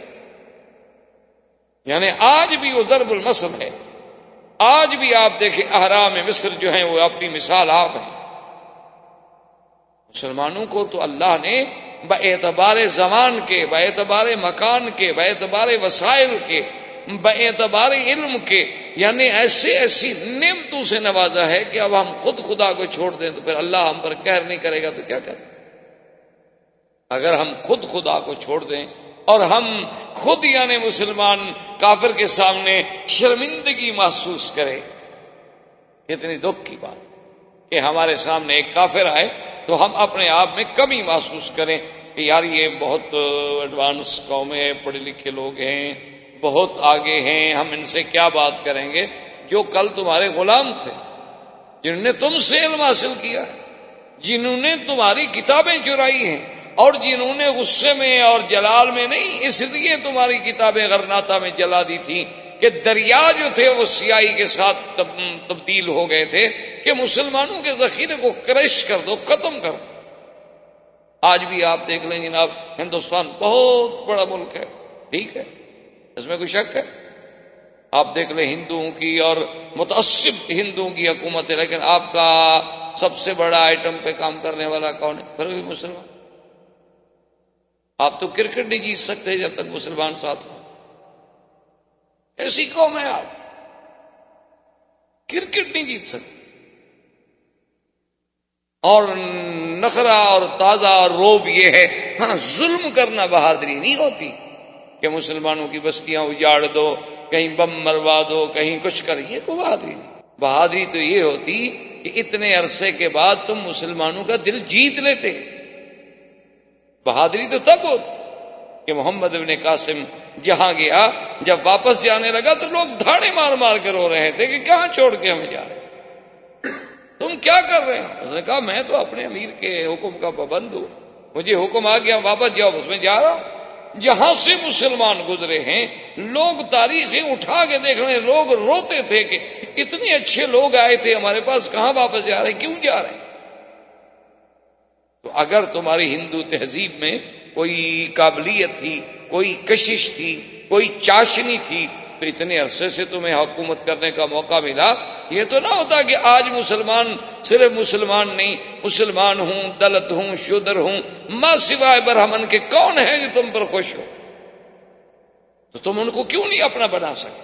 یعنی آج بھی وہ ضرب المثل ہے. آج بھی آپ دیکھیں اہرام مصر جو ہیں وہ اپنی مثال آپ ہیں. مسلمانوں کو تو اللہ نے باعتبار زمان کے، باعتبار مکان کے، باعتبار وسائل کے، باعتبار علم کے، یعنی ایسی نعمتوں سے نوازا ہے کہ اب ہم خود خدا کو چھوڑ دیں تو پھر اللہ ہم پر قہر نہیں کرے گا تو کیا کریں؟ اگر ہم خود خدا کو چھوڑ دیں اور ہم خود یعنی مسلمان کافر کے سامنے شرمندگی محسوس کریں، اتنی دکھ کی بات کہ ہمارے سامنے ایک کافر آئے تو ہم اپنے آپ میں کمی محسوس کریں کہ یار یہ بہت ایڈوانس قوم ہے، پڑھے لکھے لوگ ہیں، بہت آگے ہیں، ہم ان سے کیا بات کریں گے جو کل تمہارے غلام تھے، جنہوں نے تم سے علم حاصل کیا، جنہوں نے تمہاری کتابیں چرائی ہیں، اور جنہوں نے غصے میں اور جلال میں نہیں، اس لیے تمہاری کتابیں غرناطہ میں جلا دی تھی کہ دریا جو تھے وہ سیاہی کے ساتھ تبدیل ہو گئے تھے کہ مسلمانوں کے ذخیرے کو کرش کر دو، ختم کر دو. آج بھی آپ دیکھ لیں جناب، ہندوستان بہت بڑا ملک ہے، ٹھیک ہے، اس میں کوئی شک ہے. آپ دیکھ لیں ہندوؤں کی اور متعصب ہندوؤں کی حکومت ہے، لیکن آپ کا سب سے بڑا آئٹم پہ کام کرنے والا کون ہے؟ پھر بھی مسلمان. آپ تو کرکٹ نہیں جیت سکتے جب تک مسلمان ساتھ ہوں. ایسی قوم ہے آپ، کرکٹ نہیں جیت سکتے. اور نخرا اور تازہ اور روب یہ ہے، ہاں ظلم کرنا بہادری نہیں ہوتی کہ مسلمانوں کی بستیاں اجاڑ دو، کہیں بم مروا دو، کہیں کچھ کر، یہ کوئی بہادری نہیں. بہادری تو یہ ہوتی کہ اتنے عرصے کے بعد تم مسلمانوں کا دل جیت لیتے. بہادری تو تب ہوتی کہ محمد ابن قاسم جہاں گیا، جب واپس جانے لگا تو لوگ دھاڑے مار مار کے رو رہے تھے کہ کہاں چھوڑ کے ہمیں جا رہے، تم کیا کر رہے ہو؟ اس نے کہا میں تو اپنے امیر کے حکم کا پابند ہوں، مجھے حکم آ گیا واپس جاؤ، اس میں جا رہا ہوں. جہاں سے مسلمان گزرے ہیں لوگ تاریخیں اٹھا کے دیکھ رہے ہیں، لوگ روتے تھے کہ اتنے اچھے لوگ آئے تھے ہمارے پاس، کہاں واپس جا رہے ہیں، کیوں جا رہے ہیں؟ تو اگر تمہاری ہندو تہذیب میں کوئی قابلیت تھی، کوئی کشش تھی، کوئی چاشنی تھی تو اتنے عرصے سے تمہیں حکومت کرنے کا موقع ملا. یہ تو نہ ہوتا کہ آج مسلمان صرف مسلمان نہیں، مسلمان ہوں، دلت ہوں، شودر ہوں، ماں سوائے برہمن کے کون ہے جو تم پر خوش ہو؟ تو تم ان کو کیوں نہیں اپنا بنا سکتے؟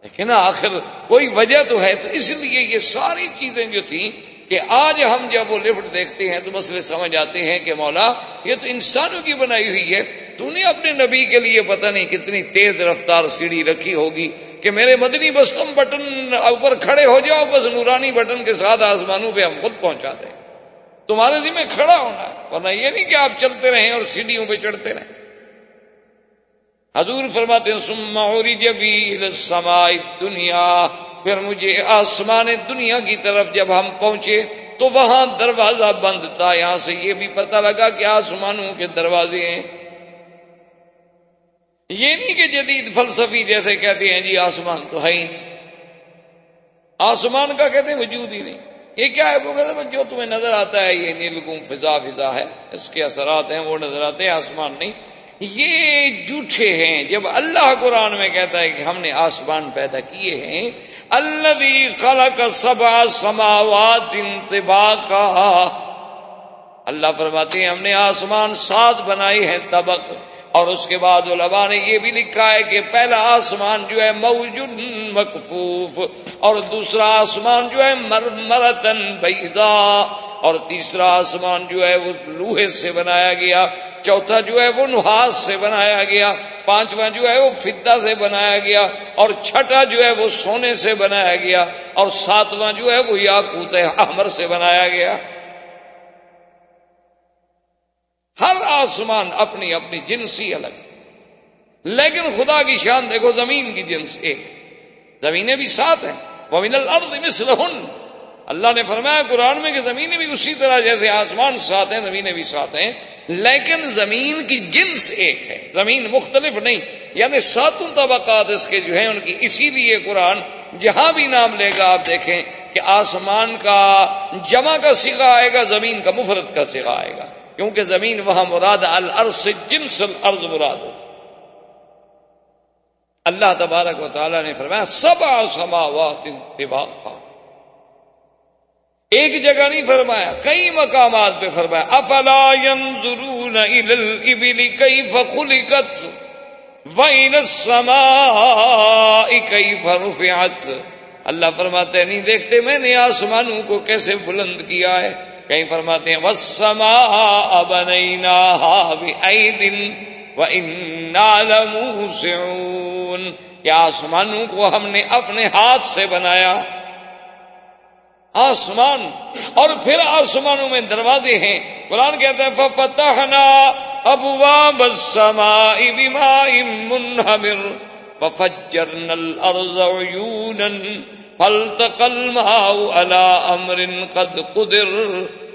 لیکن آخر کوئی وجہ تو ہے. تو اس لیے یہ ساری چیزیں جو تھیں کہ آج ہم جب وہ لفٹ دیکھتے ہیں تو مسئلے سمجھ آتے ہیں کہ مولا یہ تو انسانوں کی بنائی ہوئی ہے. تو نے اپنے نبی کے لیے پتہ نہیں کتنی تیز رفتار سیڑھی رکھی ہوگی کہ میرے مدنی بس تم بٹن اوپر کھڑے ہو جاؤ، بس نورانی بٹن کے ساتھ آسمانوں پہ ہم خود پہنچا دیں. تمہارے ذمہ کھڑا ہونا ہے، ورنہ یہ نہیں کہ آپ چلتے رہیں اور سیڑھیوں پہ چڑھتے رہیں. حضور فرماتے ہیں ثم عرج بی الی السماء الدنیا، پھر مجھے آسمان دنیا کی طرف جب ہم پہنچے تو وہاں دروازہ بند تھا. یہاں سے یہ بھی پتہ لگا کہ آسمانوں کے دروازے ہیں. یہ نہیں کہ جدید فلسفی جیسے کہتے ہیں جی آسمان تو ہے ہی نہیں، آسمان کا کہتے ہیں وجود ہی نہیں. یہ کیا ہے؟ وہ کہتے ہیں جو تمہیں نظر آتا ہے یہ نیلگوں فضا ہے، اس کے اثرات ہیں، وہ نظر آتے ہیں، آسمان نہیں. یہ جھوٹے ہیں. جب اللہ قرآن میں کہتا ہے کہ ہم نے آسمان پیدا کیے ہیں، الذی خلق سبع سماوات طباقا، اللہ فرماتے ہیں ہم نے آسمان 7 بنائے ہیں طبق. اور اس کے بعد علماء نے یہ بھی لکھا ہے کہ پہلا آسمان جو ہے موج مکفوف، اور دوسرا آسمان جو ہے مرمرتن بیضاء، اور تیسرا آسمان جو ہے وہ لوہے سے بنایا گیا، چوتھا جو ہے وہ نحاس سے بنایا گیا، پانچواں جو ہے وہ فضہ سے بنایا گیا، اور چھٹا جو ہے وہ سونے سے بنایا گیا، اور ساتواں جو ہے وہ یاقوت احمر سے بنایا گیا. ہر آسمان اپنی اپنی جنسی الگ، لیکن خدا کی شان دیکھو، زمین کی جنس ایک، زمینیں بھی 7 ہیں. وَمِنَ الْأَرْضِ مِثْلُهُنَّ، اللہ نے فرمایا قرآن میں کہ زمینیں بھی اسی طرح جیسے آسمان ساتھ ہیں زمینیں بھی ساتھ ہیں، لیکن زمین کی جنس ایک ہے، زمین مختلف نہیں، یعنی ساتوں طبقات اس کے جو ہیں ان کی. اسی لیے قرآن جہاں بھی نام لے گا آپ دیکھیں کہ آسمان کا جمع کا صیغہ آئے گا، زمین کا مفرد کا صیغہ آئے گا، کیونکہ زمین وہاں مراد الارض سے جنس الارض مراد ہو. اللہ تبارک و تعالیٰ نے فرمایا 7 سماوات طباقا، ایک جگہ نہیں فرمایا، کئی مقامات پہ فرمایا. افلا ينظرون الى الابل كيف خلقت وإلى السماء كيف رفعت. اللہ فرماتے ہیں نہیں دیکھتے میں نے آسمانوں کو کیسے بلند کیا ہے. کہیں فرماتے ہیں والسماء بنيناها بأيد وإنا لموسعون، کہ آسمانوں کو ہم نے اپنے ہاتھ سے بنایا. آسمان، اور پھر آسمانوں میں دروازے ہیں. قرآن کہتا ہے ففتحنا ابواب السماء بماء منہمر وفجرنا الارض عیونا فالتقى الماء على امر قد قدر.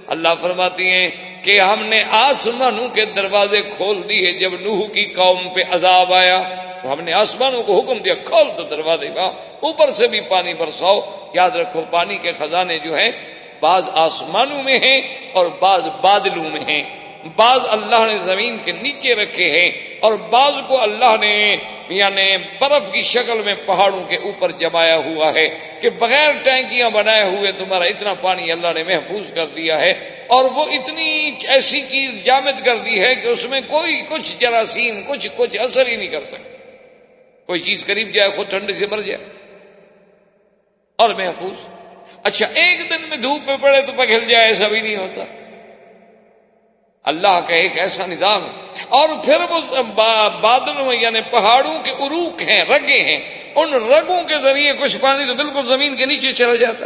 اللہ فرماتی ہیں کہ ہم نے آسمانوں کے دروازے کھول دیے. جب نوح کی قوم پہ عذاب آیا تو ہم نے آسمانوں کو حکم دیا کھول دو دروازے کا، اوپر سے بھی پانی برساؤ. یاد رکھو پانی کے خزانے جو ہیں بعض آسمانوں میں ہیں اور بعض بادلوں میں ہیں. بعض اللہ نے زمین کے نیچے رکھے ہیں اور بعض کو اللہ نے یعنی برف کی شکل میں پہاڑوں کے اوپر جمایا ہوا ہے کہ بغیر ٹینکیاں بنائے ہوئے تمہارا اتنا پانی اللہ نے محفوظ کر دیا ہے. اور وہ اتنی ایسی چیز جامد کر دی ہے کہ اس میں کوئی کچھ جراثیم کچھ اثر ہی نہیں کر سکتا. کوئی چیز قریب جائے خود ٹھنڈے سے مر جائے اور محفوظ. اچھا ایک دن میں دھوپ پہ پڑے تو پگھل جائے، ایسا بھی نہیں ہوتا. اللہ کا ایک ایسا نظام ہے. اور پھر وہ بادلوں یعنی پہاڑوں کے عروق ہیں، رگیں ہیں، ان رگوں کے ذریعے کچھ پانی تو بالکل زمین کے نیچے چلا جاتا،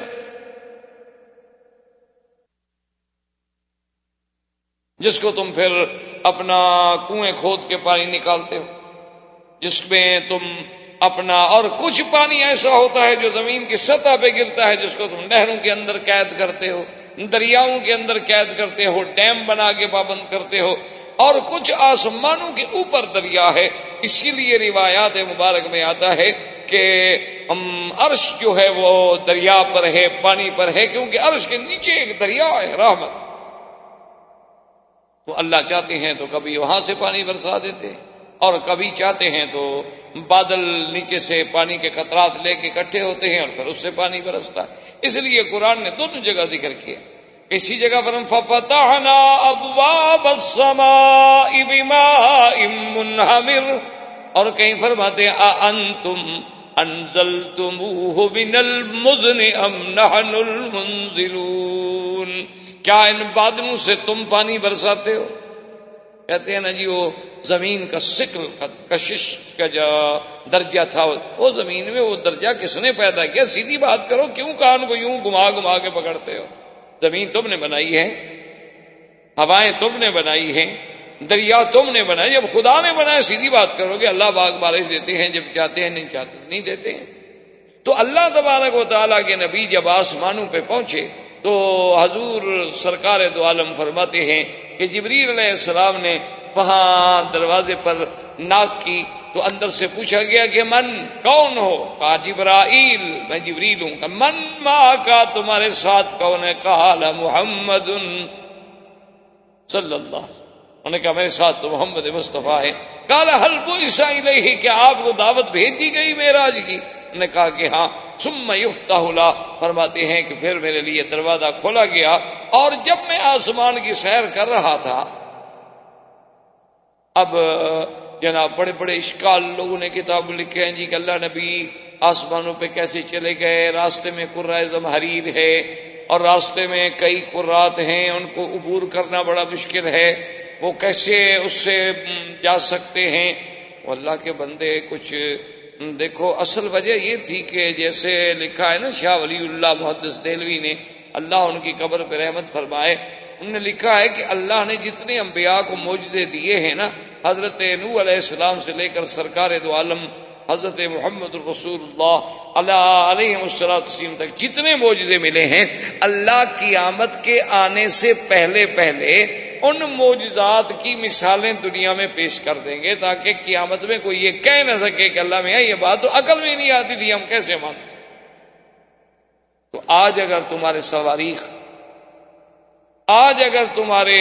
جس کو تم پھر اپنا کنویں کھود کے پانی نکالتے ہو، جس میں تم اپنا. اور کچھ پانی ایسا ہوتا ہے جو زمین کی سطح پہ گرتا ہے، جس کو تم نہروں کے اندر قید کرتے ہو، دریاؤں کے اندر قید کرتے ہو، ڈیم بنا کے پابند کرتے ہو. اور کچھ آسمانوں کے اوپر دریا ہے. اسی لیے روایات مبارک میں آتا ہے کہ عرش جو ہے وہ دریا پر ہے، پانی پر ہے، کیونکہ عرش کے نیچے ایک دریا ہے رحمت. تو اللہ چاہتے ہیں تو کبھی وہاں سے پانی برسا دیتے ہیں اور کبھی چاہتے ہیں تو بادل نیچے سے پانی کے قطرات لے کے اکٹھے ہوتے ہیں اور پھر اس سے پانی برستا ہے. اس لیے قرآن نے دونوں جگہ ذکر کیا. کسی جگہ پر ففتحنا ابواب السماء بماء منہمر، اور کہیں فرماتے ہیں اانتم انزلتموہ من المزن ام نحن المنزلون. کیا ان بادلوں سے تم پانی برساتے ہو؟ کہتے ہیں نا جی وہ زمین کا سکل کا کشش کا جو درجہ تھا، وہ زمین میں وہ درجہ کس نے پیدا کیا؟ سیدھی بات کرو، کیوں کان کو یوں گھما کے پکڑتے ہو؟ زمین تم نے بنائی ہے، ہوائیں تم نے بنائی ہیں، دریا تم نے بنائی. جب خدا نے بنایا سیدھی بات کرو کہ اللہ باغ بارش دیتے ہیں جب چاہتے ہیں، نہیں چاہتے نہیں دیتے ہیں. تو اللہ تبارک و تعالیٰ کے نبی جب آسمانوں پہ پہنچے تو حضور سرکار دو عالم فرماتے ہیں کہ جبریل علیہ السلام نے وہاں دروازے پر ناک کی تو اندر سے پوچھا گیا کہ من کون ہو؟ کہا جبرائیل، میں جبریل ہوں. کہ من ما کا تمہارے ساتھ کون ہے؟ کہا محمد صلی اللہ علیہ وسلم. انہوں نے کہا میرے ساتھ تو محمد مصطفیٰ ہے. کہا حل بعث الیہ، کہ آپ کو دعوت بھیج دی گئی معراج کی؟ انہوں نے کہا کہ ہاں. ثم یفتح لا، فرماتے ہیں کہ پھر میرے لیے دروازہ کھولا گیا. اور جب میں آسمان کی سیر کر رہا تھا، اب جناب بڑے بڑے اشکال لوگوں نے کتاب لکھے ہیں جی کہ اللہ نبی آسمانوں پہ کیسے چلے گئے، راستے میں قرۂ زمہریر ہے اور راستے میں کئی قرات ہیں، ان کو عبور کرنا بڑا مشکل ہے، وہ کیسے اس سے جا سکتے ہیں؟ اللہ کے بندے کچھ دیکھو، اصل وجہ یہ تھی کہ جیسے لکھا ہے نا شاہ ولی اللہ محدث دہلوی نے، اللہ ان کی قبر پہ رحمت فرمائے، انہوں نے لکھا ہے کہ اللہ نے جتنے انبیاء کو معجزے دیے ہیں نا، حضرت نوح علیہ السلام سے لے کر سرکار دو عالم حضرت محمد رسول اللہ علیہ السلام تک جتنے معجزے ملے ہیں، اللہ قیامت کے آنے سے پہلے ان معجزات کی مثالیں دنیا میں پیش کر دیں گے، تاکہ قیامت میں کوئی یہ کہہ نہ سکے کہ اللہ میں یہ بات تو عقل میں نہیں آتی تھی، ہم کیسے مانتے۔ تو آج اگر تمہارے صواريخ، آج اگر تمہارے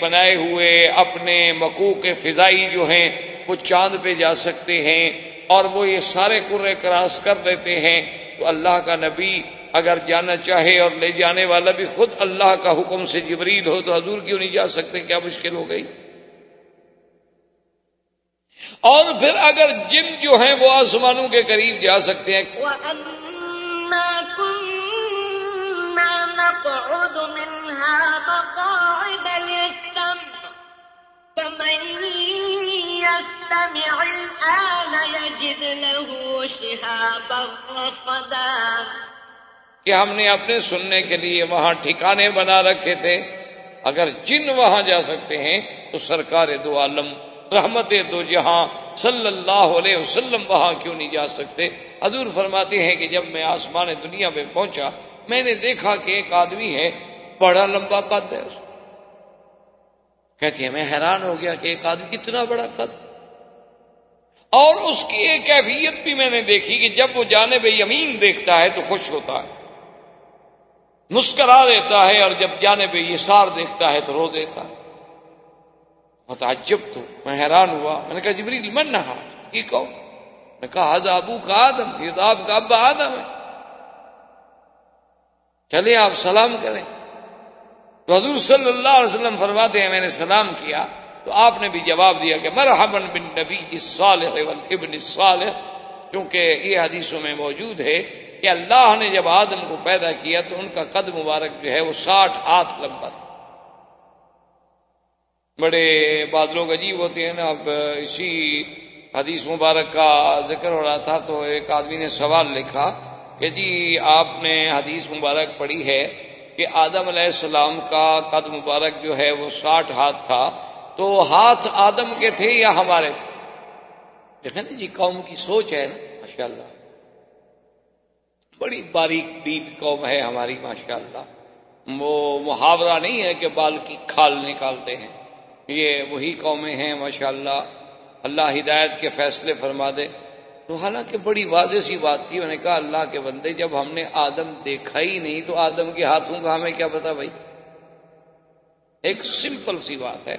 بنائے ہوئے اپنے مکوک فضائی جو ہیں وہ چاند پہ جا سکتے ہیں اور وہ یہ سارے کرے کراس کر لیتے ہیں، تو اللہ کا نبی اگر جانا چاہے اور لے جانے والا بھی خود اللہ کا حکم سے جبریل ہو، تو حضور کیوں نہیں جا سکتے؟ کیا مشکل ہو گئی؟ اور پھر اگر جن جو ہیں وہ آسمانوں کے قریب جا سکتے ہیں، نقعد منها مقاعد للسمع فمن يستمع الآن يجد له شهابا رصدا، کہ ہم نے اپنے سننے کے لیے وہاں ٹھکانے بنا رکھے تھے۔ اگر جن وہاں جا سکتے ہیں تو سرکار دو عالم رحمت دو جہاں صلی اللہ علیہ وسلم وہاں کیوں نہیں جا سکتے؟ حضور فرماتے ہیں کہ جب میں آسمان دنیا میں پہنچا، میں نے دیکھا کہ ایک آدمی ہے، بڑا لمبا قد ہے، کہتی ہے میں حیران ہو گیا کہ ایک آدمی اتنا بڑا قد، اور اس کی ایک کیفیت بھی میں نے دیکھی کہ جب وہ جانب یمین دیکھتا ہے تو خوش ہوتا ہے، مسکرا دیتا ہے، اور جب جانب یسار دیکھتا ہے تو رو دیتا ہے۔ فتعجب، تو میں حیران ہوا، میں نے کہا جبریل من نہا، یہ کون؟ میں نے کہا حضا ابو کا آدم، یہ تو آپ کا ابا آدم ہے، چلے آپ سلام کریں۔ تو حضور صلی اللہ علیہ وسلم فرماتے ہیں میں نے سلام کیا تو آپ نے بھی جواب دیا کہ مرحبا بالنبی الصالح والابن الصالح، کیونکہ یہ حدیثوں میں موجود ہے کہ اللہ نے جب آدم کو پیدا کیا تو ان کا قد مبارک جو ہے وہ 60 ہاتھ لمبا تھا۔ بڑے بعض لوگ عجیب ہوتے ہیں نا۔ اب اسی حدیث مبارک کا ذکر ہو رہا تھا تو ایک آدمی نے سوال لکھا کہ جی آپ نے حدیث مبارک پڑھی ہے کہ آدم علیہ السلام کا قد مبارک جو ہے وہ 60 ہاتھ تھا، تو ہاتھ آدم کے تھے یا ہمارے تھے؟ دیکھیں نا جی قوم کی سوچ ہے نا، ماشاءاللہ بڑی باریک بین قوم ہے ہماری ماشاءاللہ۔ وہ محاورہ نہیں ہے کہ بال کی کھال نکالتے ہیں، یہ وہی قومیں ہیں ماشاءاللہ۔ اللہ ہدایت کے فیصلے فرما دے۔ تو حالانکہ بڑی واضح سی بات تھی، میں نے کہا اللہ کے بندے جب ہم نے آدم دیکھا ہی نہیں تو آدم کے ہاتھوں کا ہمیں کیا پتا بھائی؟ ایک سمپل سی بات ہے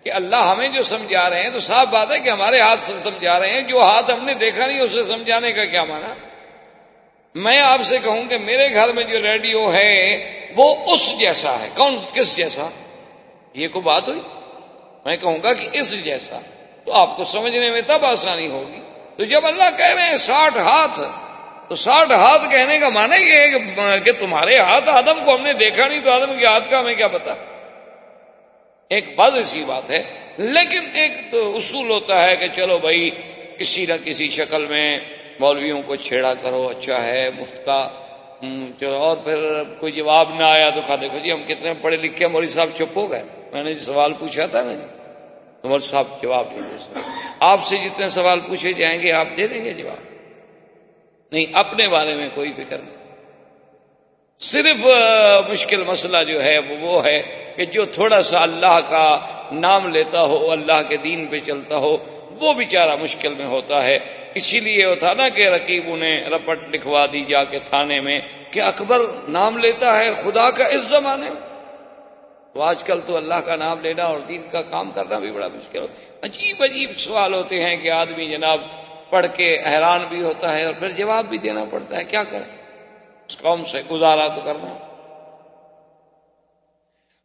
کہ اللہ ہمیں جو سمجھا رہے ہیں تو صاف بات ہے کہ ہمارے ہاتھ سے سمجھا رہے ہیں، جو ہاتھ ہم نے دیکھا نہیں اسے سمجھانے کا کیا معنی؟ میں آپ سے کہوں کہ میرے گھر میں جو ریڈیو ہے وہ اس جیسا ہے۔ کون؟ کس جیسا؟ یہ کوئی بات ہوئی؟ میں کہوں گا کہ اس جیسا، تو آپ کو سمجھنے میں تب آسانی ہوگی۔ تو جب اللہ کہہ رہے ہیں 60 ہاتھ، تو 60 ہاتھ کہنے کا معنی یہ ہے کہ تمہارے ہاتھ، آدم کو ہم نے دیکھا نہیں تو آدم کے ہاتھ کا ہمیں کیا پتا؟ ایک واضح سی بات ہے، لیکن ایک تو اصول ہوتا ہے کہ چلو بھائی کسی نہ کسی شکل میں مولویوں کو چھیڑا کرو، اچھا ہے مفت کا، چلو۔ اور پھر کوئی جواب نہ آیا تو کہا دیکھو جی ہم کتنے پڑھے لکھے ہیں، مولوی صاحب چپ ہو گئے۔ میں نے سوال پوچھا تھا نا جی، تو مولوی صاحب جواب دے دیں۔ آپ سے جتنے سوال پوچھے جائیں گے آپ دے دیں گے جواب؟ نہیں، اپنے بارے میں کوئی فکر نہیں۔ صرف مشکل مسئلہ جو ہے وہ ہے کہ جو تھوڑا سا اللہ کا نام لیتا ہو، اللہ کے دین پہ چلتا ہو، وہ بیچارہ مشکل میں ہوتا ہے۔ اسی لیے وہ تھا نا کہ رقیبوں نے رپٹ لکھوا دی جا کے تھانے میں کہ اکبر نام لیتا ہے خدا کا اس زمانے میں۔ تو آج کل تو اللہ کا نام لینا اور دین کا کام کرنا بھی بڑا مشکل ہوتا ہے۔ عجیب عجیب سوال ہوتے ہیں کہ آدمی جناب پڑھ کے حیران بھی ہوتا ہے اور پھر جواب بھی دینا پڑتا ہے۔ کیا کریں، اس قوم سے گزارا تو کرنا۔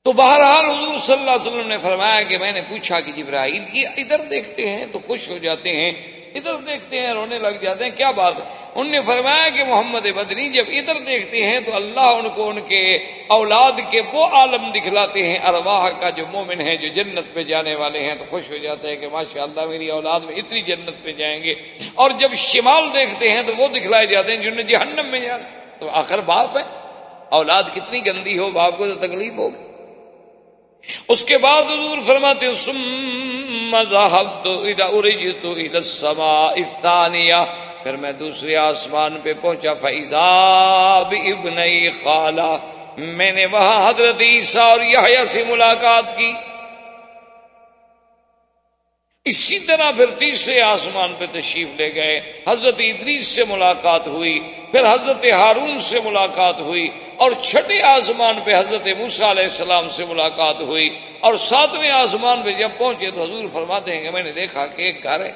تو بہرحال حضور صلی اللہ علیہ وسلم نے فرمایا کہ میں نے پوچھا کہ جبرائیل یہ ادھر دیکھتے ہیں تو خوش ہو جاتے ہیں، ادھر دیکھتے ہیں رونے لگ جاتے ہیں، کیا بات ہے؟ انہوں نے فرمایا کہ محمد مدنی جب ادھر دیکھتے ہیں تو اللہ ان کو ان کے اولاد کے وہ عالم دکھلاتے ہیں ارواح کا، جو مومن ہیں جو جنت پہ جانے والے ہیں، تو خوش ہو جاتے ہیں کہ ماشاءاللہ میری اولاد میں اتنی جنت پہ جائیں گے۔ اور جب شمال دیکھتے ہیں تو وہ دکھلائے جاتے ہیں جنہوں نے جہنم میں جانا۔ تو آخر باپ ہے، اولاد کتنی گندی ہو باپ کو تو تکلیف ہوگی۔ اس کے بعد حضور فرماتے ہیں ثم ذهبت اذا ارجت الى السماء الثانیہ، پھر میں دوسرے آسمان پہ پہنچا فاذا بابنی خالہ، میں نے وہاں حضرت عیسیٰ اور یحییٰ سے ملاقات کی۔ اسی طرح پھر تیسرے آسمان پہ تشریف لے گئے، حضرت ادریس سے ملاقات ہوئی، پھر حضرت ہارون سے ملاقات ہوئی، اور چھٹے آسمان پہ حضرت موسیٰ علیہ السلام سے ملاقات ہوئی، اور ساتویں آسمان پہ جب پہنچے تو حضور فرماتے ہیں کہ میں نے دیکھا کہ ایک گھر ہے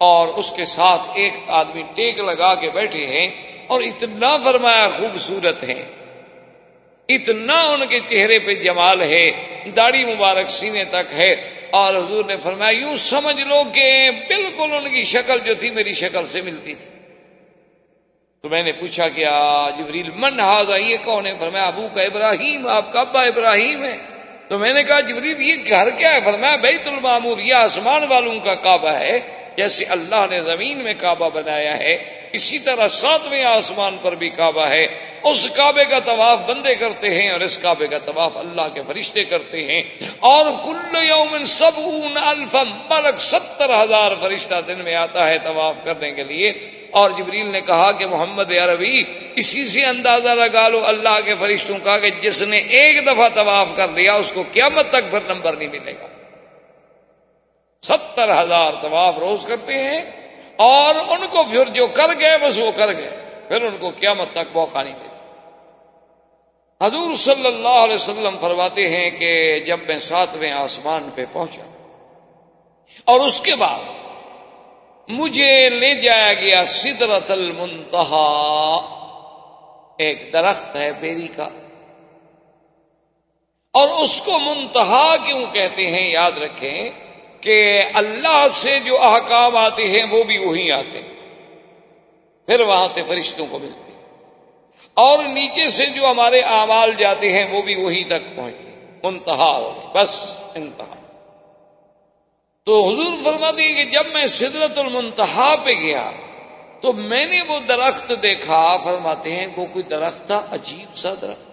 اور اس کے ساتھ ایک آدمی ٹیک لگا کے بیٹھے ہیں، اور اتنا فرمایا خوبصورت ہیں، اتنا ان کے چہرے پہ جمال ہے، داڑھی مبارک سینے تک ہے، اور حضور نے فرمایا یوں سمجھ لو کہ بالکل ان کی شکل جو تھی میری شکل سے ملتی تھی۔ تو میں نے پوچھا کہ جبریل من ھذا، یہ کون ہے؟ فرمایا ابو کا ابراہیم، آپ کا ابا ابراہیم ہے۔ تو میں نے کہا جبریل یہ گھر کیا ہے؟ فرمایا بیت المعمور، یہ آسمان والوں کا کعبہ ہے، جیسے اللہ نے زمین میں کعبہ بنایا ہے اسی طرح ساتویں آسمان پر بھی کعبہ ہے۔ اس کعبے کا طواف بندے کرتے ہیں اور اس کعبے کا طواف اللہ کے فرشتے کرتے ہیں، اور کل یوم 70,000 ملک، 70,000 فرشتہ دن میں آتا ہے طواف کرنے کے لیے۔ اور جبریل نے کہا کہ محمد عربی اسی سے اندازہ لگا لو اللہ کے فرشتوں کا کہ جس نے ایک دفعہ طواف کر لیا اس کو قیامت تک پھر نمبر نہیں ملے گا۔ 70,000 طواف روز کرتے ہیں، اور ان کو پھر جو کر گئے بس وہ کر گئے، پھر ان کو قیامت تک موقع نہیں ملے۔ حضور صلی اللہ علیہ وسلم فرماتے ہیں کہ جب میں ساتویں آسمان پہ پہنچا اور اس کے بعد مجھے لے جایا گیا سدرۃ المنتہا، ایک درخت ہے بیری کا، اور اس کو منتہا کیوں کہتے ہیں یاد رکھیں کہ اللہ سے جو احکام آتے ہیں وہ بھی وہی آتے ہیں، پھر وہاں سے فرشتوں کو ملتے ہیں، اور نیچے سے جو ہمارے اعمال جاتے ہیں وہ بھی وہی تک پہنچتے ہیں، منتہا ہوگی، بس انتہا۔ تو حضور فرماتے ہیں کہ جب میں سدرۃ المنتہا پہ گیا تو میں نے وہ درخت دیکھا، فرماتے ہیں وہ کوئی درخت تھا عجیب سا درخت،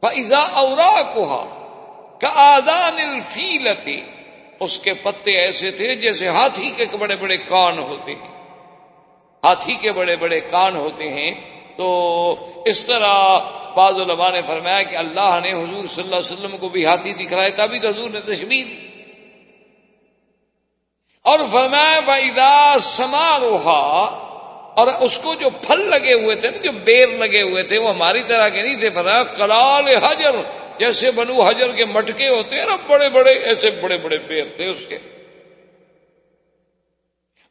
فَإِذَا أَوْرَاقُهَا كَآذَانِ الْفِيلَةِ، اس کے پتے ایسے تھے جیسے ہاتھی کے بڑے بڑے کان ہوتے ہیں، ہاتھی کے بڑے بڑے کان ہوتے ہیں۔ تو اس طرح بعض علماء نے فرمایا کہ اللہ نے حضور صلی اللہ علیہ وسلم کو بھی ہاتھی دکھلایا، تبھی تو حضور نے تشبیہ دی، اور فرمایا وَإِذَا ثَمَارُهَا، اور اس کو جو پھل لگے ہوئے تھے، جو بیر لگے ہوئے تھے وہ ہماری طرح کے نہیں تھے، فرمایا کلال حجر، جیسے بنو حجر کے مٹکے ہوتے ہیں نا بڑے بڑے، ایسے بڑے بڑے بیر تھے اس کے۔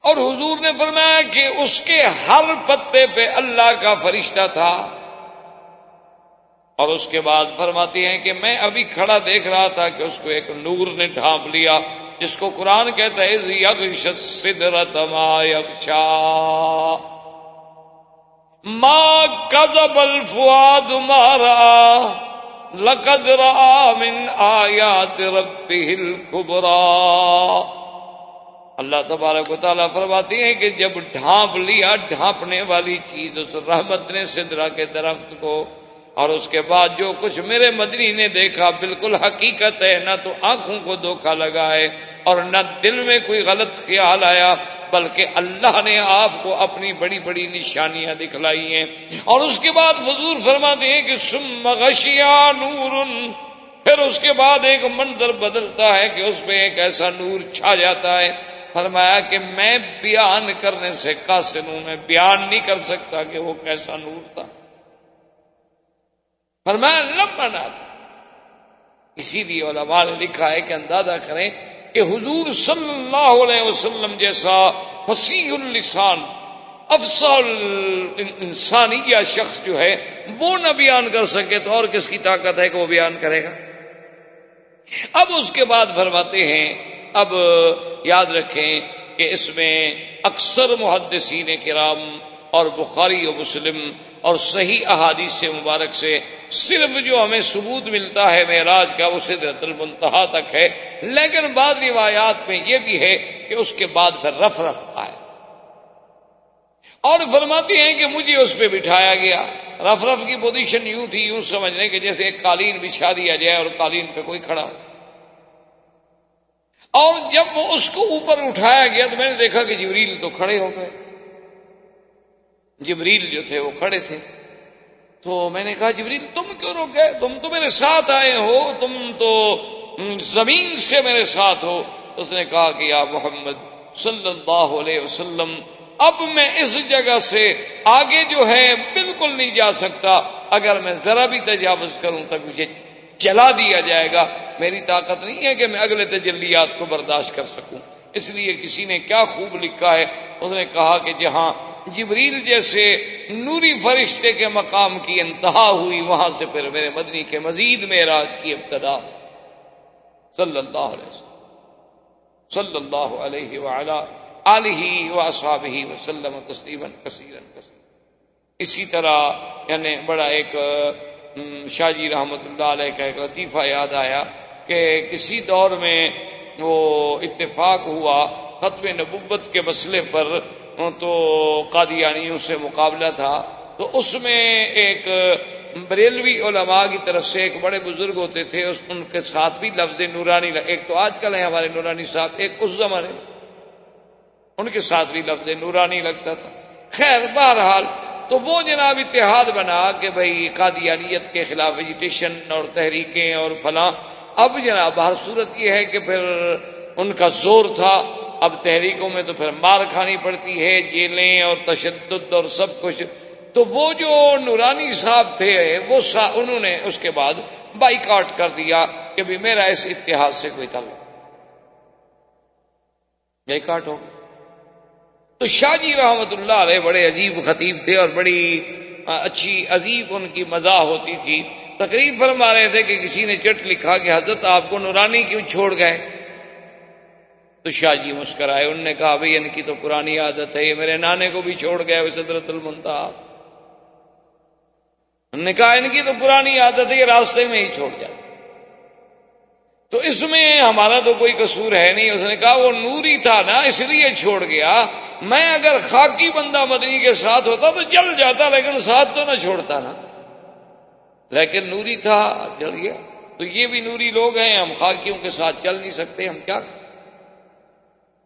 اور حضور نے فرمایا کہ اس کے ہر پتے پہ اللہ کا فرشتہ تھا، اور اس کے بعد فرماتے ہیں کہ میں ابھی کھڑا دیکھ رہا تھا کہ اس کو ایک نور نے ڈھانپ لیا، جس کو قرآن کہتا ہے یغشی السدرۃ ما یغشی ما کذب الفؤاد ما رأى لقد رأى من آیات ربہ الکبریٰ۔ اللہ تبارک و تعالیٰ فرماتے ہیں کہ جب ڈھانپ لیا ڈھانپنے والی چیز اس رحمت نے سدرہ کے درخت کو، اور اس کے بعد جو کچھ میرے مدنی نے دیکھا بالکل حقیقت ہے، نہ تو آنکھوں کو دھوکہ لگا ہے اور نہ دل میں کوئی غلط خیال آیا، بلکہ اللہ نے آپ کو اپنی بڑی بڑی نشانیاں دکھلائی ہیں۔ اور اس کے بعد حضور فرماتے ہیں کہ ثم غشیا نور، پھر اس کے بعد ایک منظر بدلتا ہے کہ اس میں ایک ایسا نور چھا جاتا ہے، فرمایا کہ میں بیان کرنے سے قاصر ہوں، میں بیان نہیں کر سکتا کہ وہ کیسا نور تھا، فرمایا لمن آتا۔ اسی لیے علماء نے لکھا ہے کہ اندازہ کریں کہ حضور صلی اللہ علیہ وسلم جیسا فصیح اللسان افصح الانسانیہ شخص جو ہے وہ نہ بیان کر سکے تو اور کس کی طاقت ہے کہ وہ بیان کرے گا۔ اب اس کے بعد فرماتے ہیں، اب یاد رکھیں کہ اس میں اکثر محدثین کرام اور بخاری و مسلم اور صحیح احادیث مبارک سے صرف جو ہمیں ثبوت ملتا ہے معراج کا وہ سدرۃ المنتہا تک ہے، لیکن بعض روایات میں یہ بھی ہے کہ اس کے بعد پھر رف آئے، اور فرماتی ہیں کہ مجھے اس پہ بٹھایا گیا. رف رف کی پوزیشن یوں تھی، یوں سمجھنے کہ جیسے ایک قالین بچھا دیا جائے اور قالین پہ کوئی کھڑا ہو. اور جب وہ اس کو اوپر اٹھایا گیا تو میں نے دیکھا کہ جبریل تو کھڑے ہو گئے. جبریل جو تھے وہ کھڑے تھے. تو میں نے کہا جبریل تم کیوں رک گئے؟ تم تو میرے ساتھ آئے ہو، تم تو زمین سے میرے ساتھ ہو. اس نے کہا کہ یا محمد صلی اللہ علیہ وسلم، اب میں اس جگہ سے آگے جو ہے بالکل نہیں جا سکتا. اگر میں ذرا بھی تجاوز کروں تو مجھے جلا دیا جائے گا. میری طاقت نہیں ہے کہ میں اگلے تجلیات کو برداشت کر سکوں. اس لیے کسی نے کیا خوب لکھا ہے، اس نے کہا کہ جہاں جبریل جیسے نوری فرشتے کے مقام کی انتہا ہوئی، وہاں سے پھر میرے مدنی کے مزید معراج کی ابتدا. صلی اللہ علیہ وسلم صلی اللہ علیہ وعلی آلہ واصحابہ وسلم تسلیما کثیرا کثیرا. اسی طرح یعنی بڑا ایک شاہ جی رحمت اللہ علیہ کا ایک لطیفہ یاد آیا کہ کسی دور میں وہ اتفاق ہوا ختم نبوت کے مسئلے پر، تو قادیانیوں سے مقابلہ تھا. تو اس میں ایک بریلوی علماء کی طرف سے ایک بڑے بزرگ ہوتے تھے، ان کے ساتھ بھی لفظ نورانی، ایک تو آج کل ہے ہمارے نورانی صاحب، ایک اس زمانے میں ان کے ساتھ بھی لفظ نورانی لگتا تھا. خیر بہرحال تو وہ جناب اتحاد بنا کہ بھئی قادیانیت کے خلاف ویجیٹیشن اور تحریکیں اور فلاں. اب جناب ہر صورت یہ ہے کہ پھر ان کا زور تھا. اب تحریکوں میں تو پھر مار کھانی پڑتی ہے، جیلیں اور تشدد اور سب کچھ. تو وہ جو نورانی صاحب تھے وہ انہوں نے اس کے بعد بائیکاٹ کر دیا کہ بھی میرا اس اتحاد سے کوئی تعلق. بائیکاٹ ہو. تو شاہ جی رحمت اللہ علیہ بڑے عجیب خطیب تھے اور بڑی اچھی عجیب ان کی مزاح ہوتی تھی. تقریر فرما رہے تھے کہ کسی نے چٹ لکھا کہ حضرت آپ کو نورانی کیوں چھوڑ گئے؟ تو شاہ جی مسکرائے. انہوں نے کہا بھئی ان کی تو پرانی عادت ہے، یہ میرے نانے کو بھی چھوڑ گئے سدرۃ المنتہا. انہوں نے کہا ان کی تو پرانی عادت ہے، یہ راستے میں ہی چھوڑ جاتے. تو اس میں ہمارا تو کوئی قصور ہے نہیں. اس نے کہا وہ نوری تھا نا اس لیے چھوڑ گیا. میں اگر خاکی بندہ مدنی کے ساتھ ہوتا تو جل جاتا، لیکن ساتھ تو نہ چھوڑتا نا. لیکن نوری تھا، جل گیا. تو یہ بھی نوری لوگ ہیں، ہم خاکیوں کے ساتھ چل نہیں سکتے، ہم کیا کریں.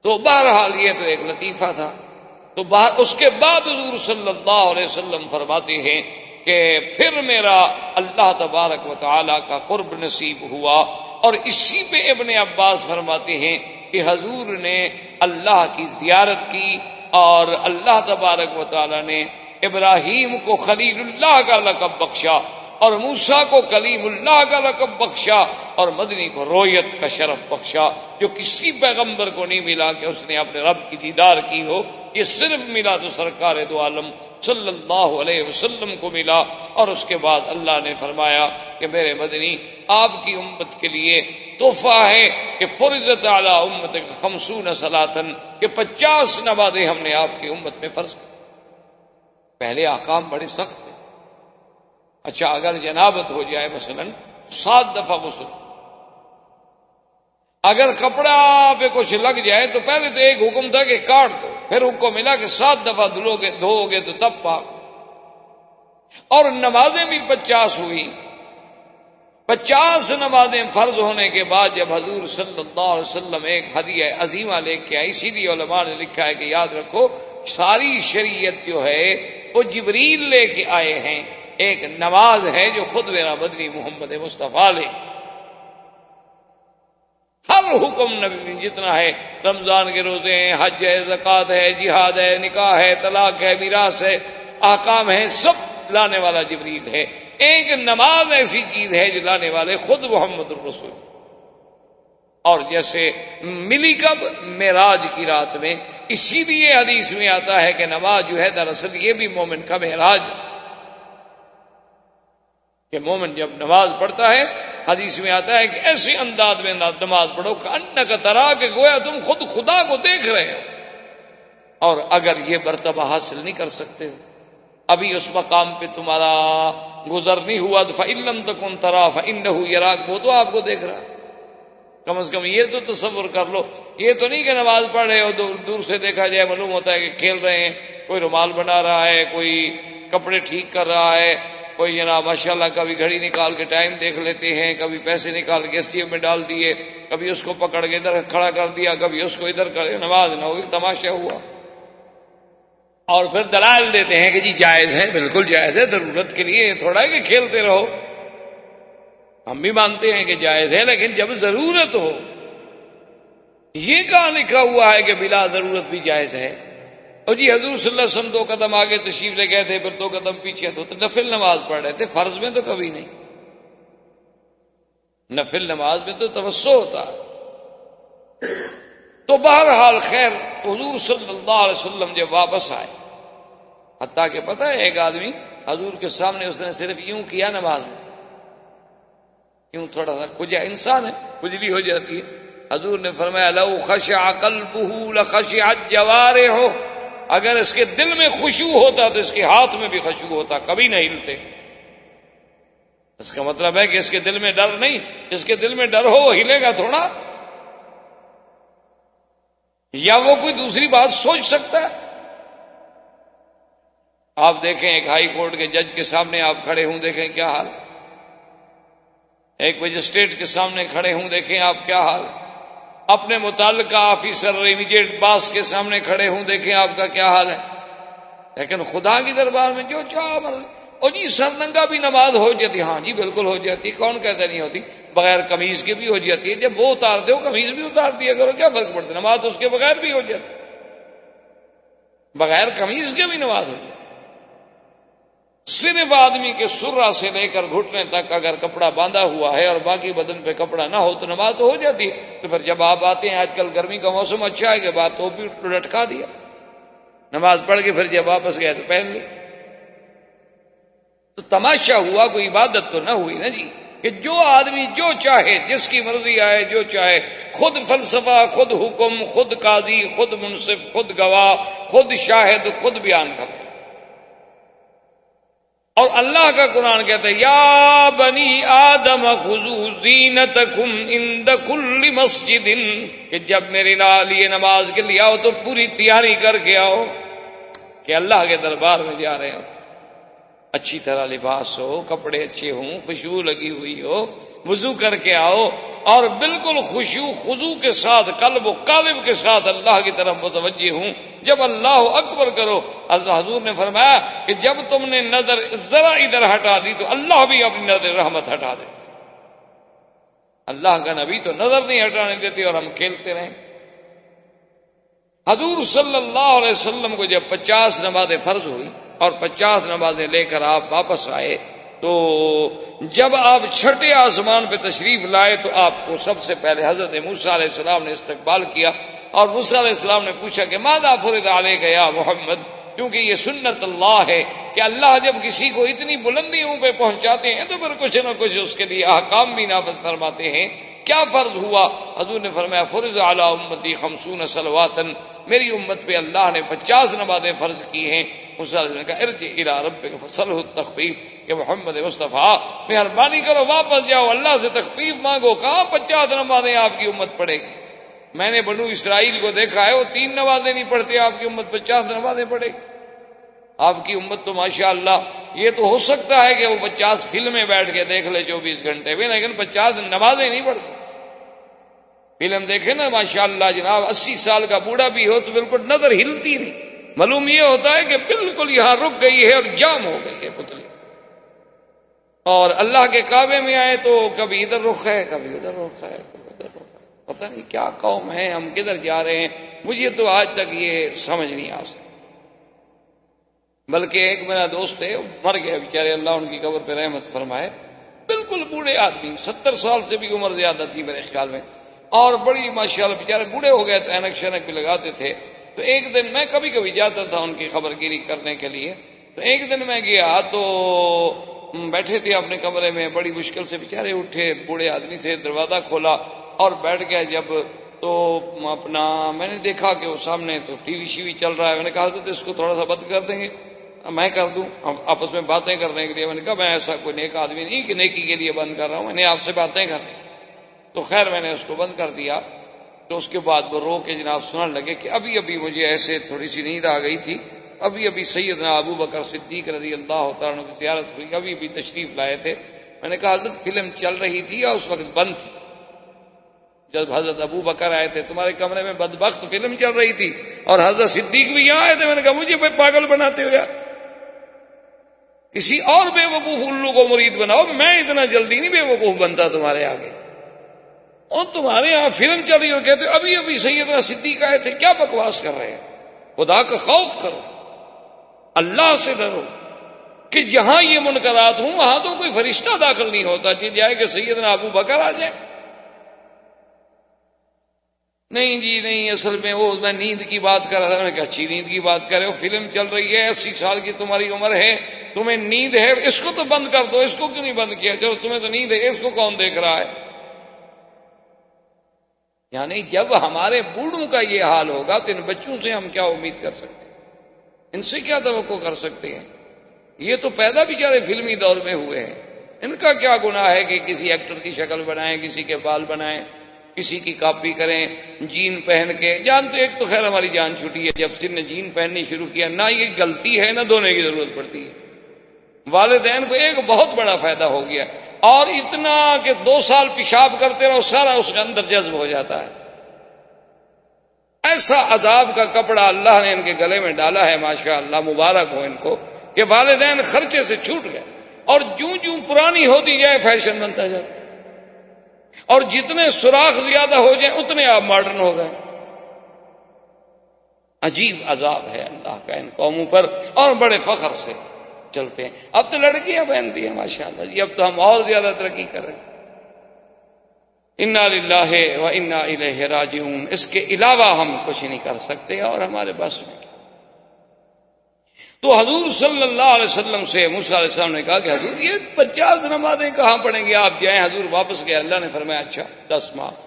تو بہرحال یہ تو ایک لطیفہ تھا. تو اس کے بعد حضور صلی اللہ علیہ وسلم فرماتے ہیں کہ پھر میرا اللہ تبارک و تعالی کا قرب نصیب ہوا. اور اسی پہ ابن عباس فرماتے ہیں کہ حضور نے اللہ کی زیارت کی اور اللہ تبارک و تعالی نے ابراہیم کو خلیل اللہ کا لقب بخشا اور موسیٰ کو کلیم اللہ کا لقب بخشا اور مدنی کو رویت کا شرف بخشا، جو کسی پیغمبر کو نہیں ملا کہ اس نے اپنے رب کی دیدار کی ہو. یہ صرف ملا تو سرکار دو عالم صلی اللہ علیہ وسلم کو ملا. اور اس کے بعد اللہ نے فرمایا کہ میرے مدنی آپ کی امت کے لیے تحفہ ہے کہ فرضت علی امتک 50 صلاۃً، کہ 50 نمازیں ہم نے آپ کی امت میں فرض کی. پہلے احکام بڑے سخت ہیں. اچھا اگر جنابت ہو جائے مثلا 7 دفعہ غسل، اگر کپڑا پہ کچھ لگ جائے تو پہلے تو ایک حکم تھا کہ کاٹ دو، پھر حکم ملا کہ 7 دفعہ دھو گے تو تب پاک. اور نمازیں بھی 50 ہوئی. 50 نمازیں فرض ہونے کے بعد جب حضور صلی اللہ علیہ وسلم ایک ہدیہ عظیمہ لے کے آئے، اسی لیے علماء نے لکھا ہے کہ یاد رکھو ساری شریعت جو ہے وہ جبریل لے کے آئے ہیں. ایک نماز ہے جو خود میرا مدنی محمد مصطفیٰ لے. ہر حکم نبی جتنا ہے، رمضان کے روزے ہیں، حج ہے، زکوٰۃ ہے، جہاد ہے، نکاح ہے، طلاق ہے، میراث ہے، احکام ہے، سب لانے والا جبریل ہے. ایک نماز ایسی چیز ہے جو لانے والے خود محمد الرسول. اور جیسے ملی کب؟ معراج کی رات میں. اسی لیے حدیث میں آتا ہے کہ نماز جو ہے دراصل یہ بھی مومن کا معراج ہے. کہ مومن جب نماز پڑھتا ہے، حدیث میں آتا ہے کہ ایسے انداز میں نماز پڑھو کہ انک ترا، کہ گویا تم خود خدا کو دیکھ رہے ہو. اور اگر یہ مرتبہ حاصل نہیں کر سکتے، ابھی اس مقام پہ تمہارا گزر نہیں ہوا، تو فَإِن لَّمْ تَكُن تَرَىٰ فَإِنَّهُ يَرَاكَ، وہ تو آپ کو دیکھ رہا ہے. کم از کم یہ تو تصور کر لو. یہ تو نہیں کہ نماز پڑھ رہے ہو دور سے دیکھا جائے معلوم ہوتا ہے کہ کھیل رہے ہیں, کوئی رومال بنا رہا ہے, کوئی کپڑے ٹھیک کر رہا ہے, کوئی جناب ماشاءاللہ کبھی گھڑی نکال کے ٹائم دیکھ لیتے ہیں, کبھی پیسے نکال کے اس جیب میں ڈال دیے, کبھی اس کو پکڑ کے ادھر کھڑا کر دیا, کبھی اس کو ادھر کر دیا. نماز نہ ہوئی, تماشا ہوا. اور پھر دلائل دیتے ہیں کہ جی جائز ہے, بالکل جائز ہے, ضرورت کے لیے, تھوڑا ہے کہ کھیلتے رہو. ہم بھی مانتے ہیں کہ جائز ہے, لیکن جب ضرورت ہو. یہ کہاں لکھا ہوا ہے کہ بلا ضرورت بھی جائز ہے؟ اور جی حضور صلی اللہ علیہ وسلم 2 قدم آگے تشریف لے گئے تھے, پھر 2 قدم پیچھے, تو نفل نماز پڑھ رہے تھے, فرض میں تو کبھی نہیں. نفل نماز میں تو توسع ہوتا. تو بہرحال خیر, حضور صلی اللہ علیہ وسلم جب واپس آئے, حتیٰ کہ پتہ ہے ایک آدمی حضور کے سامنے اس نے صرف یوں کیا نماز میں, یوں تھوڑا سا کھجا, انسان ہے, کھجلی ہو جاتی ہے. حضور نے فرمایا لو خشع قلبہ لخشعت جوارحہ, اگر اس کے دل میں خشوع ہوتا تو اس کے ہاتھ میں بھی خشوع ہوتا, کبھی نہ ہلتے. اس کا مطلب ہے کہ اس کے دل میں ڈر نہیں, جس کے دل میں ڈر ہو وہ ہلے گا تھوڑا, یا وہ کوئی دوسری بات سوچ سکتا ہے. آپ دیکھیں ایک ہائی کورٹ کے جج کے سامنے آپ کھڑے ہوں, دیکھیں کیا حال. ایک مجسٹریٹ کے سامنے کھڑے ہوں, دیکھیں آپ کیا حال. اپنے متعلقہ آفیسر امیڈیٹ باس کے سامنے کھڑے ہوں, دیکھیں آپ کا کیا حال ہے. لیکن خدا کی دربار میں جو چاہ مرضی. اور جی سر ننگا بھی نماز ہو جاتی, ہاں جی بالکل ہو جاتی, کون کہتا نہیں ہوتی. بغیر قمیض کے بھی ہو جاتی ہے, جب وہ اتارتے ہو قمیض بھی اتار دیا کرو, کیا فرق پڑتا ہے. نماز تو اس کے بغیر بھی ہو جاتی, بغیر قمیض کے بھی نماز ہو جاتی. صرف آدمی کے سرہ سے لے کر گھٹنے تک اگر کپڑا باندھا ہوا ہے اور باقی بدن پہ کپڑا نہ ہو تو نماز تو ہو جاتی ہے. تو پھر جب آپ آتے ہیں, آج کل گرمی کا موسم اچھا ہے کہ بات تو بھی لٹکا دیا, نماز پڑھ کے پھر جب واپس گئے تو پہن لی. تو تماشا ہوا, کوئی عبادت تو نہ ہوئی نا جی. کہ جو آدمی جو چاہے, جس کی مرضی آئے, جو چاہے, خود فلسفہ, خود حکم, خود قاضی, خود منصف, خود گواہ, خود شاہد, خود بیان کرے. اور اللہ کا قرآن کہتا ہے یا بنی آدم خذوا زینتکم عند کل مسجد, کہ جب میرے لیے نماز کے لیے آؤ تو پوری تیاری کر کے آؤ کہ اللہ کے دربار میں جا رہے ہو. اچھی طرح لباس ہو, کپڑے اچھے ہوں, خوشبو لگی ہوئی ہو, وضو کر کے آؤ اور بالکل خشوع خضوع کے ساتھ, قلب و قالب کے ساتھ اللہ کی طرف متوجہ ہوں. جب اللہ اکبر کرو, اللہ حضور نے فرمایا کہ جب تم نے نظر ذرا ادھر ہٹا دی تو اللہ بھی اپنی نظر رحمت ہٹا دے. اللہ کا نبی تو نظر نہیں ہٹانے دیتے اور ہم کھیلتے رہیں. حضور صلی اللہ علیہ وسلم کو جب 50 نمازیں فرض ہوئی اور 50 نمازیں لے کر آپ واپس آئے, تو جب آپ چھٹے آسمان پہ تشریف لائے تو آپ کو سب سے پہلے حضرت موسیٰ علیہ السلام نے استقبال کیا, اور موسیٰ علیہ السلام نے پوچھا کہ ماذا فرض علیک یا محمد, کیونکہ یہ سنت اللہ ہے کہ اللہ جب کسی کو اتنی بلندیوں پہ پہنچاتے ہیں تو پھر کچھ نہ کچھ اس کے لیے احکام بھی نافذ فرماتے ہیں. کیا فرض ہوا؟ حضور نے فرمایا فرض علی امتی 50 صلوات, میری امت پہ اللہ نے 50 نمازیں فرض کی ہیں. موسیٰ علیہ السلام نے کہا ارجع الی ربک فاسألہ التخفیف, کہ محمد مصطفیٰ مہربانی کرو واپس جاؤ, اللہ سے تخفیف مانگو. کہاں 50 نمازیں آپ کی امت پڑھے گی؟ میں نے بنو اسرائیل کو دیکھا ہے, وہ 3 نمازیں نہیں پڑھتے, آپ کی امت 50 نمازیں پڑھے گی. آپ کی امت تو ماشاءاللہ, یہ تو ہو سکتا ہے کہ وہ 50 فلمیں بیٹھ کے دیکھ لے 24 گھنٹے میں, لیکن 50 نمازیں نہیں پڑھ سکتے. فلم دیکھے نا ماشاءاللہ جناب, 80 سال کا بوڑھا بھی ہو تو بالکل نظر ہلتی نہیں, معلوم یہ ہوتا ہے کہ بالکل یہاں رک گئی ہے اور جام ہو گئی ہے پتلی. اور اللہ کے کعبے میں آئے تو کبھی ادھر رخ ہے, کبھی ادھر رخ ہے, کبھی ادھر رخ ہے. پتہ نہیں کیا قوم ہے, ہم کدھر جا رہے ہیں, مجھے تو آج تک یہ سمجھ نہیں آ سکتا. بلکہ ایک میرا دوست ہے, مر گیا بیچارے, اللہ ان کی قبر پہ رحمت فرمائے, بالکل بوڑھے آدمی, 70 سال سے بھی عمر زیادہ تھی میرے خیال میں, اور بڑی ماشاءاللہ بیچارے بوڑھے ہو گئے تو اینک شینک بھی لگاتے تھے. تو ایک دن میں کبھی کبھی جاتا تھا ان کی خبر گیری کرنے کے لیے, تو ایک دن میں گیا تو بیٹھے تھے اپنے کمرے میں, بڑی مشکل سے بیچارے اٹھے, بوڑھے آدمی تھے, دروازہ کھولا اور بیٹھ گیا. جب تو اپنا میں نے دیکھا کہ وہ سامنے تو ٹی وی شیوی چل رہا ہے, میں نے کہا تو اس کو تھوڑا سا بند کر دیں گے, میں کر دوں, آپس میں باتیں کرنے کے لیے. میں نے کہا میں ایسا کوئی نیک آدمی نہیں کہ نیکی کے لیے بند کر رہا ہوں, میں نے آپ سے باتیں کرنی. تو خیر میں نے اس کو بند کر دیا. تو اس کے بعد وہ رو کے جناب سننے لگے کہ ابھی مجھے ایسے تھوڑی سی نیند آ گئی تھی, ابھی سیدنا ابو بکر صدیق رضی اللہ تعالیٰ عنہ کی زیارت ہوئی, ابھی تشریف لائے تھے. میں نے کہا حضرت فلم چل رہی تھی اور اس وقت بند تھی. جب حضرت ابو بکر آئے تھے تمہارے کمرے میں بدبخت فلم چل رہی تھی اور حضرت صدیق بھی یہاں آئے تھے. میں نے کہا مجھے پاگل بناتے ہو یار, کسی اور بے وقوف الو کو مرید بناؤ, میں اتنا جلدی نہیں بے وقوف بنتا تمہارے آگے. اور تمہارے یہاں فلم چل رہی اور کہتے ہو ابھی سیدنا صدیق آئے تھے. کیا بکواس کر رہے ہیں؟ خدا کا خوف کرو, اللہ سے ڈرو کہ جہاں یہ منکرات ہوں وہاں تو کوئی فرشتہ داخل نہیں ہوتا کہ جائے کہ سیدنا ابو بکر آ جائے. نہیں جی نہیں, اصل میں وہ میں نیند کی بات کر رہا تھا. میں نے کہا اچھی نیند کی بات کر رہے ہو, فلم چل رہی ہے, 80 سال کی تمہاری عمر ہے, تمہیں نیند ہے, اس کو تو بند کر دو. اس کو کیوں نہیں بند کیا؟ چلو تمہیں تو نیند ہے, اس کو کون دیکھ رہا ہے؟ یعنی جب ہمارے بوڑھوں کا یہ حال ہوگا تو ان بچوں سے ہم کیا امید کر سکتے ہیں؟ ان سے کیا توقع کر سکتے ہیں؟ یہ تو پیدا بیچارے فلمی دور میں ہوئے ہیں. ان کا کیا گناہ ہے کہ کسی ایکٹر کی شکل بنائیں, کسی کے بال بنائیں, کسی کی کاپی کریں, جین پہن کے. جان تو ایک تو خیر ہماری جان چھوٹی ہے, جب سن نے جین پہننی شروع کیا نہ یہ غلطی ہے نہ دھونے کی ضرورت پڑتی ہے. والدین کو ایک بہت بڑا فائدہ ہو گیا, اور اتنا کہ 2 سال پیشاب کرتے رہو سارا اس کے اندر جذب ہو جاتا ہے. ایسا عذاب کا کپڑا اللہ نے ان کے گلے میں ڈالا ہے, ماشاء اللہ مبارک ہو ان کو کہ والدین خرچے سے چھوٹ گئے, اور جوں پرانی ہوتی جائے فیشن بنتا جائے, اور جتنے سوراخ زیادہ ہو جائیں اتنے آپ ماڈرن ہو گئے. عجیب عذاب ہے اللہ کا ان قوموں پر, اور بڑے فخر سے چلتے ہیں. اب تو لڑکیاں پہنتی ہیں ماشاءاللہ جی, اب تو ہم اور زیادہ ترقی کر رہے ہیں. انا للہ و انا الیہ راجعون. اس کے علاوہ ہم کچھ نہیں کر سکتے اور ہمارے بس میں. تو حضور صلی اللہ علیہ وسلم سے موسیٰ علیہ السلام نے کہا کہ حضور یہ 50 نمازیں کہاں پڑھیں گے, آپ جائیں. حضور واپس گئے, اللہ نے فرمایا اچھا 10 معاف.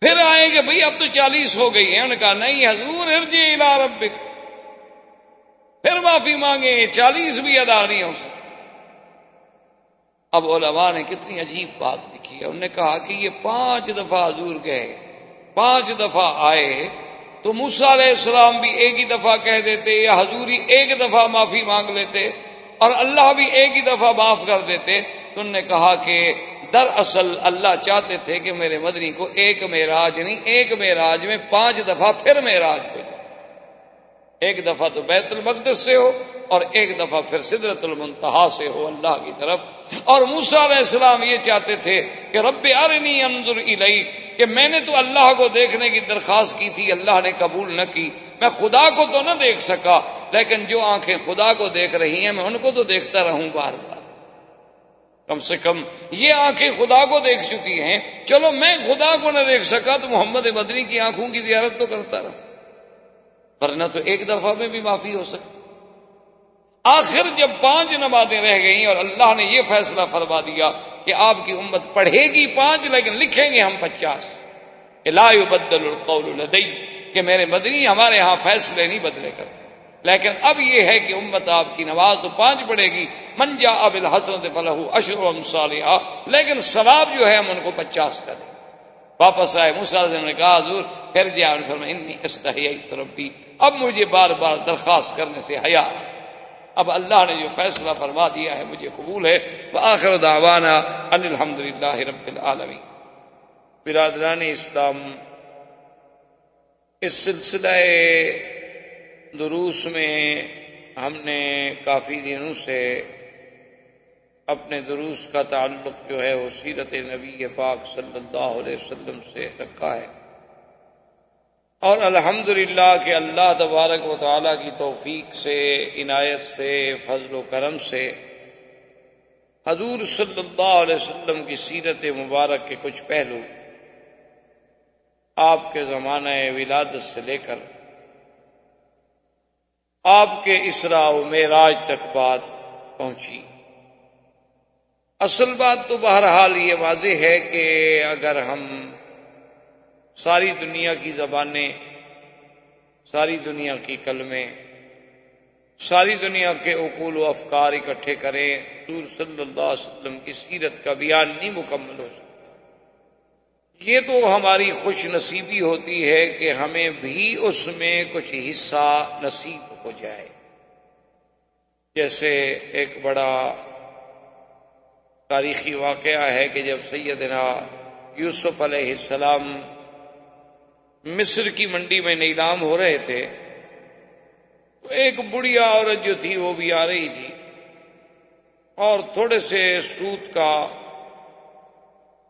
پھر آئے کہ بھئی اب تو 40 ہو گئی ہیں. انہوں نے کہا نہیں حضور ارجع الی ربک, پھر معافی مانگے, 40 بھی ادا نہیں ہو سکتی. اب علماء نے کتنی عجیب بات لکھی ہے. انہوں نے کہا کہ یہ 5 دفعہ حضور گئے, 5 دفعہ آئے, تو موسیٰ علیہ السلام بھی ایک ہی دفعہ کہہ دیتے, یا حضور ہی ایک دفعہ معافی مانگ لیتے, اور اللہ بھی ایک ہی دفعہ معاف کر دیتے. تو انہوں نے کہا کہ دراصل اللہ چاہتے تھے کہ میرے مدنی کو ایک معراج نہیں, ایک معراج میں 5 دفعہ پھر معراج ہو جائے. ایک دفعہ تو بیت المقدس سے ہو, اور ایک دفعہ پھر سدرۃ المنتہا سے ہو اللہ کی طرف. اور موسیٰ علیہ السلام یہ چاہتے تھے کہ رب ارنی انظر الیک, کہ میں نے تو اللہ کو دیکھنے کی درخواست کی تھی, اللہ نے قبول نہ کی. میں خدا کو تو نہ دیکھ سکا, لیکن جو آنکھیں خدا کو دیکھ رہی ہیں میں ان کو تو دیکھتا رہوں بار بار. کم سے کم یہ آنکھیں خدا کو دیکھ چکی ہیں, چلو میں خدا کو نہ دیکھ سکا تو محمد مدنی کی آنکھوں کی زیارت تو کرتا رہوں, ورنہ تو ایک دفعہ میں بھی معافی ہو سکتی. آخر جب 5 نمازیں رہ گئیں اور اللہ نے یہ فیصلہ فرما دیا کہ آپ کی امت پڑھے گی 5 لیکن لکھیں گے ہم 50, لا یبدل القول لدی, کہ میرے مدنی ہمارے ہاں فیصلے نہیں بدلے کرتے. لیکن اب یہ ہے کہ امت آپ کی نماز تو 5 پڑھے گی, من جاء بالحسنۃ فلہ 10 امثالھا, لیکن ثواب جو ہے ہم ان کو 50 کا دیں. واپس آئے, موسیٰ علیہ السلام نے کہا حضور پھر جاؤ. فرمایا انی استحییت ربی, اب مجھے بار بار درخواست کرنے سے حیا, اب اللہ نے جو فیصلہ فرما دیا ہے مجھے قبول ہے. وآخر دعوانا ان الحمدللہ رب العالمین. برادران اسلام, اس سلسلہ دروس میں ہم نے کافی دنوں سے اپنے دروس کا تعلق جو ہے وہ سیرت نبی پاک صلی اللہ علیہ وسلم سے رکھا ہے, اور الحمدللہ کہ اللہ تبارک و تعالیٰ کی توفیق سے, عنایت سے, فضل و کرم سے حضور صلی اللہ علیہ وسلم کی سیرت مبارک کے کچھ پہلو آپ کے زمانہ ولادت سے لے کر آپ کے اسراء و معراج تک بات پہنچی. اصل بات تو بہرحال یہ واضح ہے کہ اگر ہم ساری دنیا کی زبانیں, ساری دنیا کی کلمیں, ساری دنیا کے عقول و افکار اکٹھے کریں, حضور صلی اللہ علیہ وسلم کی سیرت کا بیان نہیں مکمل ہو سکتا. یہ تو ہماری خوش نصیبی ہوتی ہے کہ ہمیں بھی اس میں کچھ حصہ نصیب ہو جائے. جیسے ایک بڑا تاریخی واقعہ ہے کہ جب سیدنا یوسف علیہ السلام مصر کی منڈی میں نیلام ہو رہے تھے تو ایک بڑھیا عورت جو تھی وہ بھی آ رہی تھی اور تھوڑے سے سود کا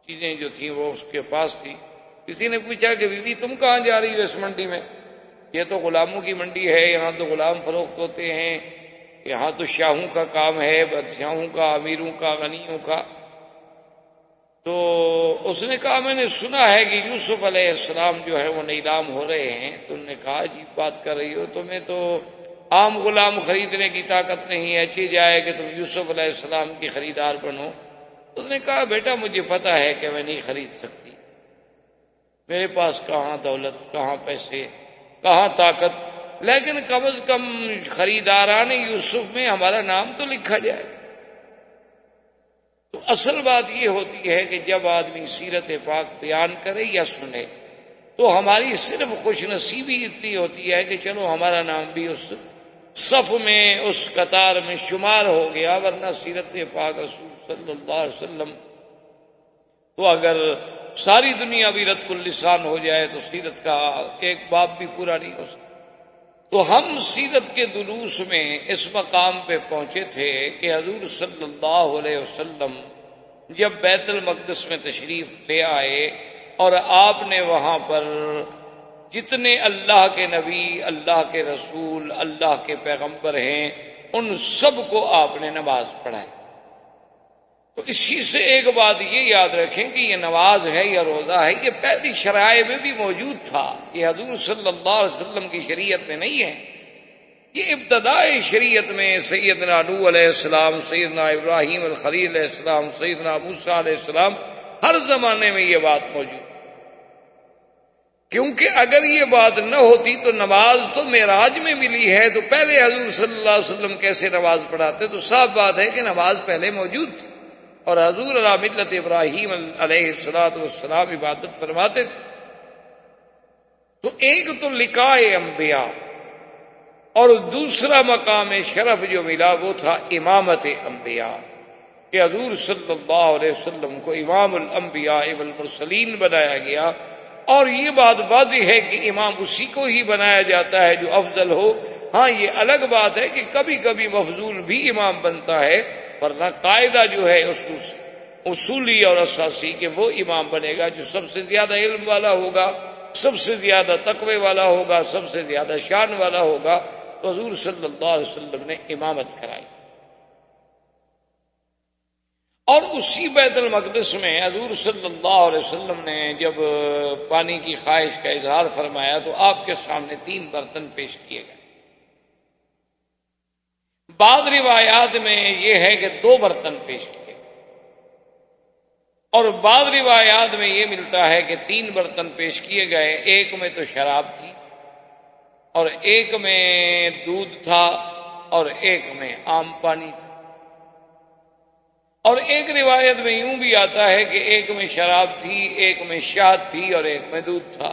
چیزیں جو تھیں وہ اس کے پاس تھی. کسی نے پوچھا کہ بیوی تم کہاں جا رہی ہو اس منڈی میں؟ یہ تو غلاموں کی منڈی ہے، یہاں تو غلام فروخت ہوتے ہیں، یہاں تو شاہوں کا کام ہے، بادشاہوں کا، امیروں کا، غنیوں کا. تو اس نے کہا میں نے سنا ہے کہ یوسف علیہ السلام جو ہے وہ نیلام ہو رہے ہیں. تو انہوں نے کہا عجیب بات کر رہی ہو، تمہیں تو عام غلام خریدنے کی طاقت نہیں ہے، اچھی جائے کہ تم یوسف علیہ السلام کی خریدار بنو. اس نے کہا بیٹا مجھے پتا ہے کہ میں نہیں خرید سکتی، میرے پاس کہاں دولت، کہاں پیسے، کہاں طاقت، لیکن کم از کم خریداران یوسف میں ہمارا نام تو لکھا جائے. تو اصل بات یہ ہوتی ہے کہ جب آدمی سیرت پاک بیان کرے یا سنے تو ہماری صرف خوش نصیبی اتنی ہوتی ہے کہ چلو ہمارا نام بھی اس صف میں، اس قطار میں شمار ہو گیا. ورنہ سیرت پاک رسول صلی اللہ علیہ وسلم تو اگر ساری دنیا بھی رد اللسان ہو جائے تو سیرت کا ایک باب بھی پورا نہیں ہو سکتا. تو ہم سیرت کے دروس میں اس مقام پہ پہنچے تھے کہ حضور صلی اللہ علیہ وسلم جب بیت المقدس میں تشریف لے آئے اور آپ نے وہاں پر جتنے اللہ کے نبی، اللہ کے رسول، اللہ کے پیغمبر ہیں ان سب کو آپ نے نماز پڑھائی. تو اسی سے ایک بات یہ یاد رکھیں کہ یہ نماز ہے یا روزہ ہے یہ پہلی شرائع میں بھی موجود تھا، یہ حضور صلی اللہ علیہ وسلم کی شریعت میں نہیں ہے. یہ ابتدائی شریعت میں سیدنا نوح علیہ السلام، سیدنا ابراہیم الخلیل علیہ السلام، سیدنا موسیٰ علیہ السلام ہر زمانے میں یہ بات موجود. کیونکہ اگر یہ بات نہ ہوتی تو نماز تو معراج میں ملی ہے، تو پہلے حضور صلی اللہ علیہ وسلم کیسے نماز پڑھاتے؟ تو صاف بات ہے کہ نماز پہلے موجود تھی اور حضور علی ملت ابراہیم علیہ السلام عبادت فرماتے تھے. تو ایک تو لقاء انبیاء اور دوسرا مقام شرف جو ملا وہ تھا امامت انبیاء، کہ حضور صلی اللہ علیہ وسلم کو امام الانبیاء والمرسلین بنایا گیا. اور یہ بات واضح ہے کہ امام اسی کو ہی بنایا جاتا ہے جو افضل ہو. ہاں یہ الگ بات ہے کہ کبھی کبھی مفضول بھی امام بنتا ہے، ورنہ قاعدہ جو ہے اصولی اور اساسی کہ وہ امام بنے گا جو سب سے زیادہ علم والا ہوگا، سب سے زیادہ تقوی والا ہوگا، سب سے زیادہ شان والا ہوگا. تو حضور صلی اللہ علیہ وسلم نے امامت کرائی. اور اسی بیت المقدس میں حضور صلی اللہ علیہ وسلم نے جب پانی کی خواہش کا اظہار فرمایا تو آپ کے سامنے 3 برتن پیش کیے گئے. بعض روایات میں یہ ہے کہ 2 برتن پیش کیے اور بعض روایات میں یہ ملتا ہے کہ 3 برتن پیش کیے گئے. ایک میں تو شراب تھی اور ایک میں دودھ تھا اور ایک میں عام پانی تھا. اور ایک روایت میں یوں بھی آتا ہے کہ ایک میں شراب تھی، ایک میں شہد تھی اور ایک میں دودھ تھا.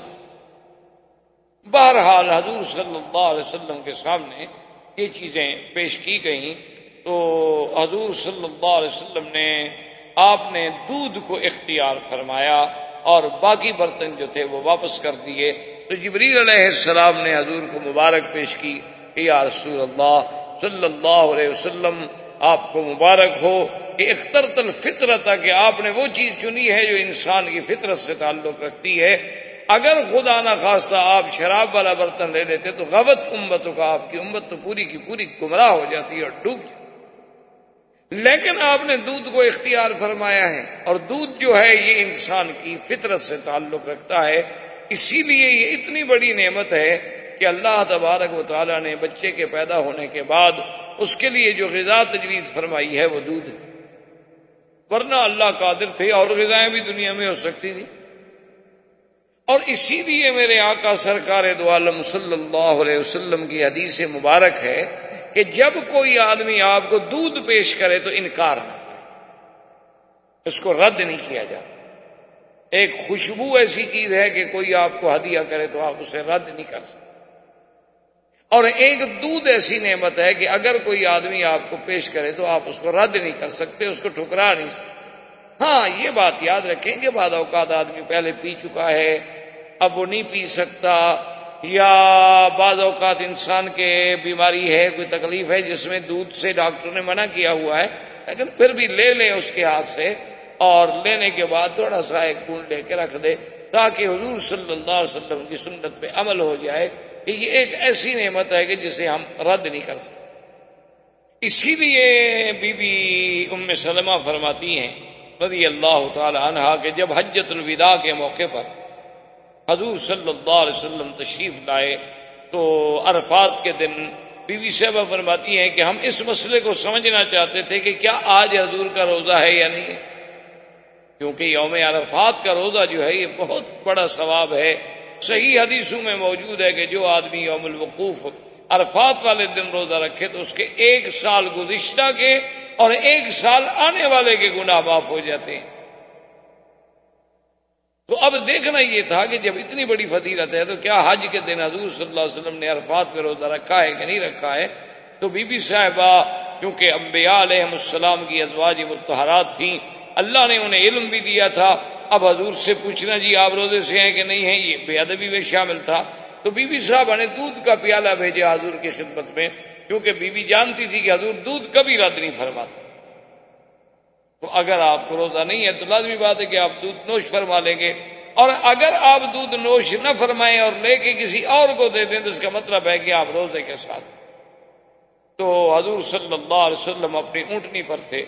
بہرحال حضور صلی اللہ علیہ وسلم کے سامنے یہ چیزیں پیش کی گئیں تو حضور صلی اللہ علیہ وسلم نے آپ نے دودھ کو اختیار فرمایا اور باقی برتن جو تھے وہ واپس کر دیے. تو جبریل علیہ السلام نے حضور کو مبارک پیش کی کہ یا رسول اللہ صلی اللہ علیہ وسلم آپ کو مبارک ہو کہ اخترت الفطرت، کہ آپ نے وہ چیز چنی ہے جو انسان کی فطرت سے تعلق رکھتی ہے. اگر خدا نہ خواستہ آپ شراب والا برتن لے لیتے تو غوت امتوں کا، آپ کی امت تو پوری کی پوری گمراہ ہو جاتی اور ڈوب جاتی. لیکن آپ نے دودھ کو اختیار فرمایا ہے اور دودھ جو ہے یہ انسان کی فطرت سے تعلق رکھتا ہے. اسی لیے یہ اتنی بڑی نعمت ہے کہ اللہ تبارک و تعالیٰ نے بچے کے پیدا ہونے کے بعد اس کے لیے جو غذا تجویز فرمائی ہے وہ دودھ ہے. ورنہ اللہ قادر تھے اور غذائیں بھی دنیا میں ہو سکتی تھی. اور اسی لیے میرے آقا سرکار دو عالم صلی اللہ علیہ وسلم کی حدیث مبارک ہے کہ جب کوئی آدمی آپ کو دودھ پیش کرے تو انکار نہ کرے، اس کو رد نہیں کیا جاتا. ایک خوشبو ایسی چیز ہے کہ کوئی آپ کو ہدیہ کرے تو آپ اسے رد نہیں کر سکتے، اور ایک دودھ ایسی نعمت ہے کہ اگر کوئی آدمی آپ کو پیش کرے تو آپ اس کو رد نہیں کر سکتے، اس کو ٹھکرا نہیں سکتے۔ ہاں یہ بات یاد رکھیں کہ بعض اوقات آدمی پہلے پی چکا ہے، اب وہ نہیں پی سکتا، یا بعض اوقات انسان کے بیماری ہے، کوئی تکلیف ہے جس میں دودھ سے ڈاکٹر نے منع کیا ہوا ہے، لیکن پھر بھی لے لے اس کے ہاتھ سے، اور لینے کے بعد تھوڑا سا ایک بوند لے کے رکھ دے تاکہ حضور صلی اللہ علیہ وسلم کی سنت پہ عمل ہو جائے کہ یہ ایک ایسی نعمت ہے کہ جسے ہم رد نہیں کر سکتے۔ اسی لیے بی بی ام سلمہ فرماتی ہیں رضی اللہ تعالی عنہا کہ جب حجۃ الوداع کے موقع پر حضور صلی اللہ علیہ وسلم تشریف لائے تو عرفات کے دن بی بی صاحبہ فرماتی ہیں کہ ہم اس مسئلے کو سمجھنا چاہتے تھے کہ کیا آج حضور کا روزہ ہے یا نہیں ہے، کیونکہ یوم عرفات کا روزہ جو ہے یہ بہت بڑا ثواب ہے۔ صحیح حدیثوں میں موجود ہے کہ جو آدمی یوم الوقوف عرفات والے دن روزہ رکھے تو اس کے 1 سال گزشتہ کے اور 1 سال آنے والے کے گناہ معاف ہو جاتے ہیں۔ تو اب دیکھنا یہ تھا کہ جب اتنی بڑی فضیلت ہے تو کیا حج کے دن حضور صلی اللہ علیہ وسلم نے عرفات پہ روزہ رکھا ہے کہ نہیں رکھا ہے؟ تو بی بی صاحبہ کیونکہ انبیاء علیہ السلام کی ازواج مطہرات تھیں، اللہ نے انہیں علم بھی دیا تھا، اب حضور سے پوچھنا جی آپ روزے سے ہیں کہ نہیں ہیں یہ بے ادبی میں شامل تھا۔ تو بی بی صاحبہ نے دودھ کا پیالہ بھیجا حضور کی خدمت میں، کیونکہ بی بی جانتی تھی کہ حضور دودھ کبھی رد نہیں فرماتے، تو اگر آپ کو روزہ نہیں ہے تو لازمی بات ہے کہ آپ دودھ نوش فرما لیں گے، اور اگر آپ دودھ نوش نہ فرمائیں اور لے کے کسی اور کو دے دیں تو اس کا مطلب ہے کہ آپ روزے کے ساتھ۔ تو حضور صلی اللہ علیہ وسلم اپنی اونٹنی پر تھے،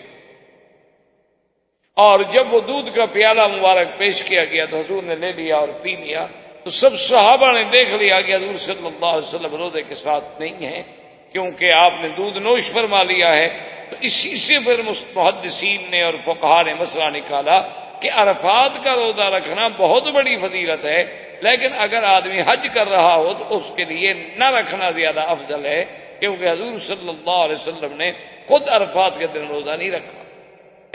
اور جب وہ دودھ کا پیالہ مبارک پیش کیا گیا تو حضور نے لے لیا اور پی لیا، تو سب صحابہ نے دیکھ لیا کہ حضور صلی اللہ علیہ وسلم روزے کے ساتھ نہیں ہیں، کیونکہ آپ نے دودھ نوش فرما لیا ہے۔ تو اسی سے پھر محدثین نے اور فقہاء نے مسئلہ نکالا کہ عرفات کا روزہ رکھنا بہت بڑی فضیلت ہے، لیکن اگر آدمی حج کر رہا ہو تو اس کے لیے نہ رکھنا زیادہ افضل ہے، کیونکہ حضور صلی اللہ علیہ وسلم نے خود عرفات کے دن روزہ نہیں رکھا۔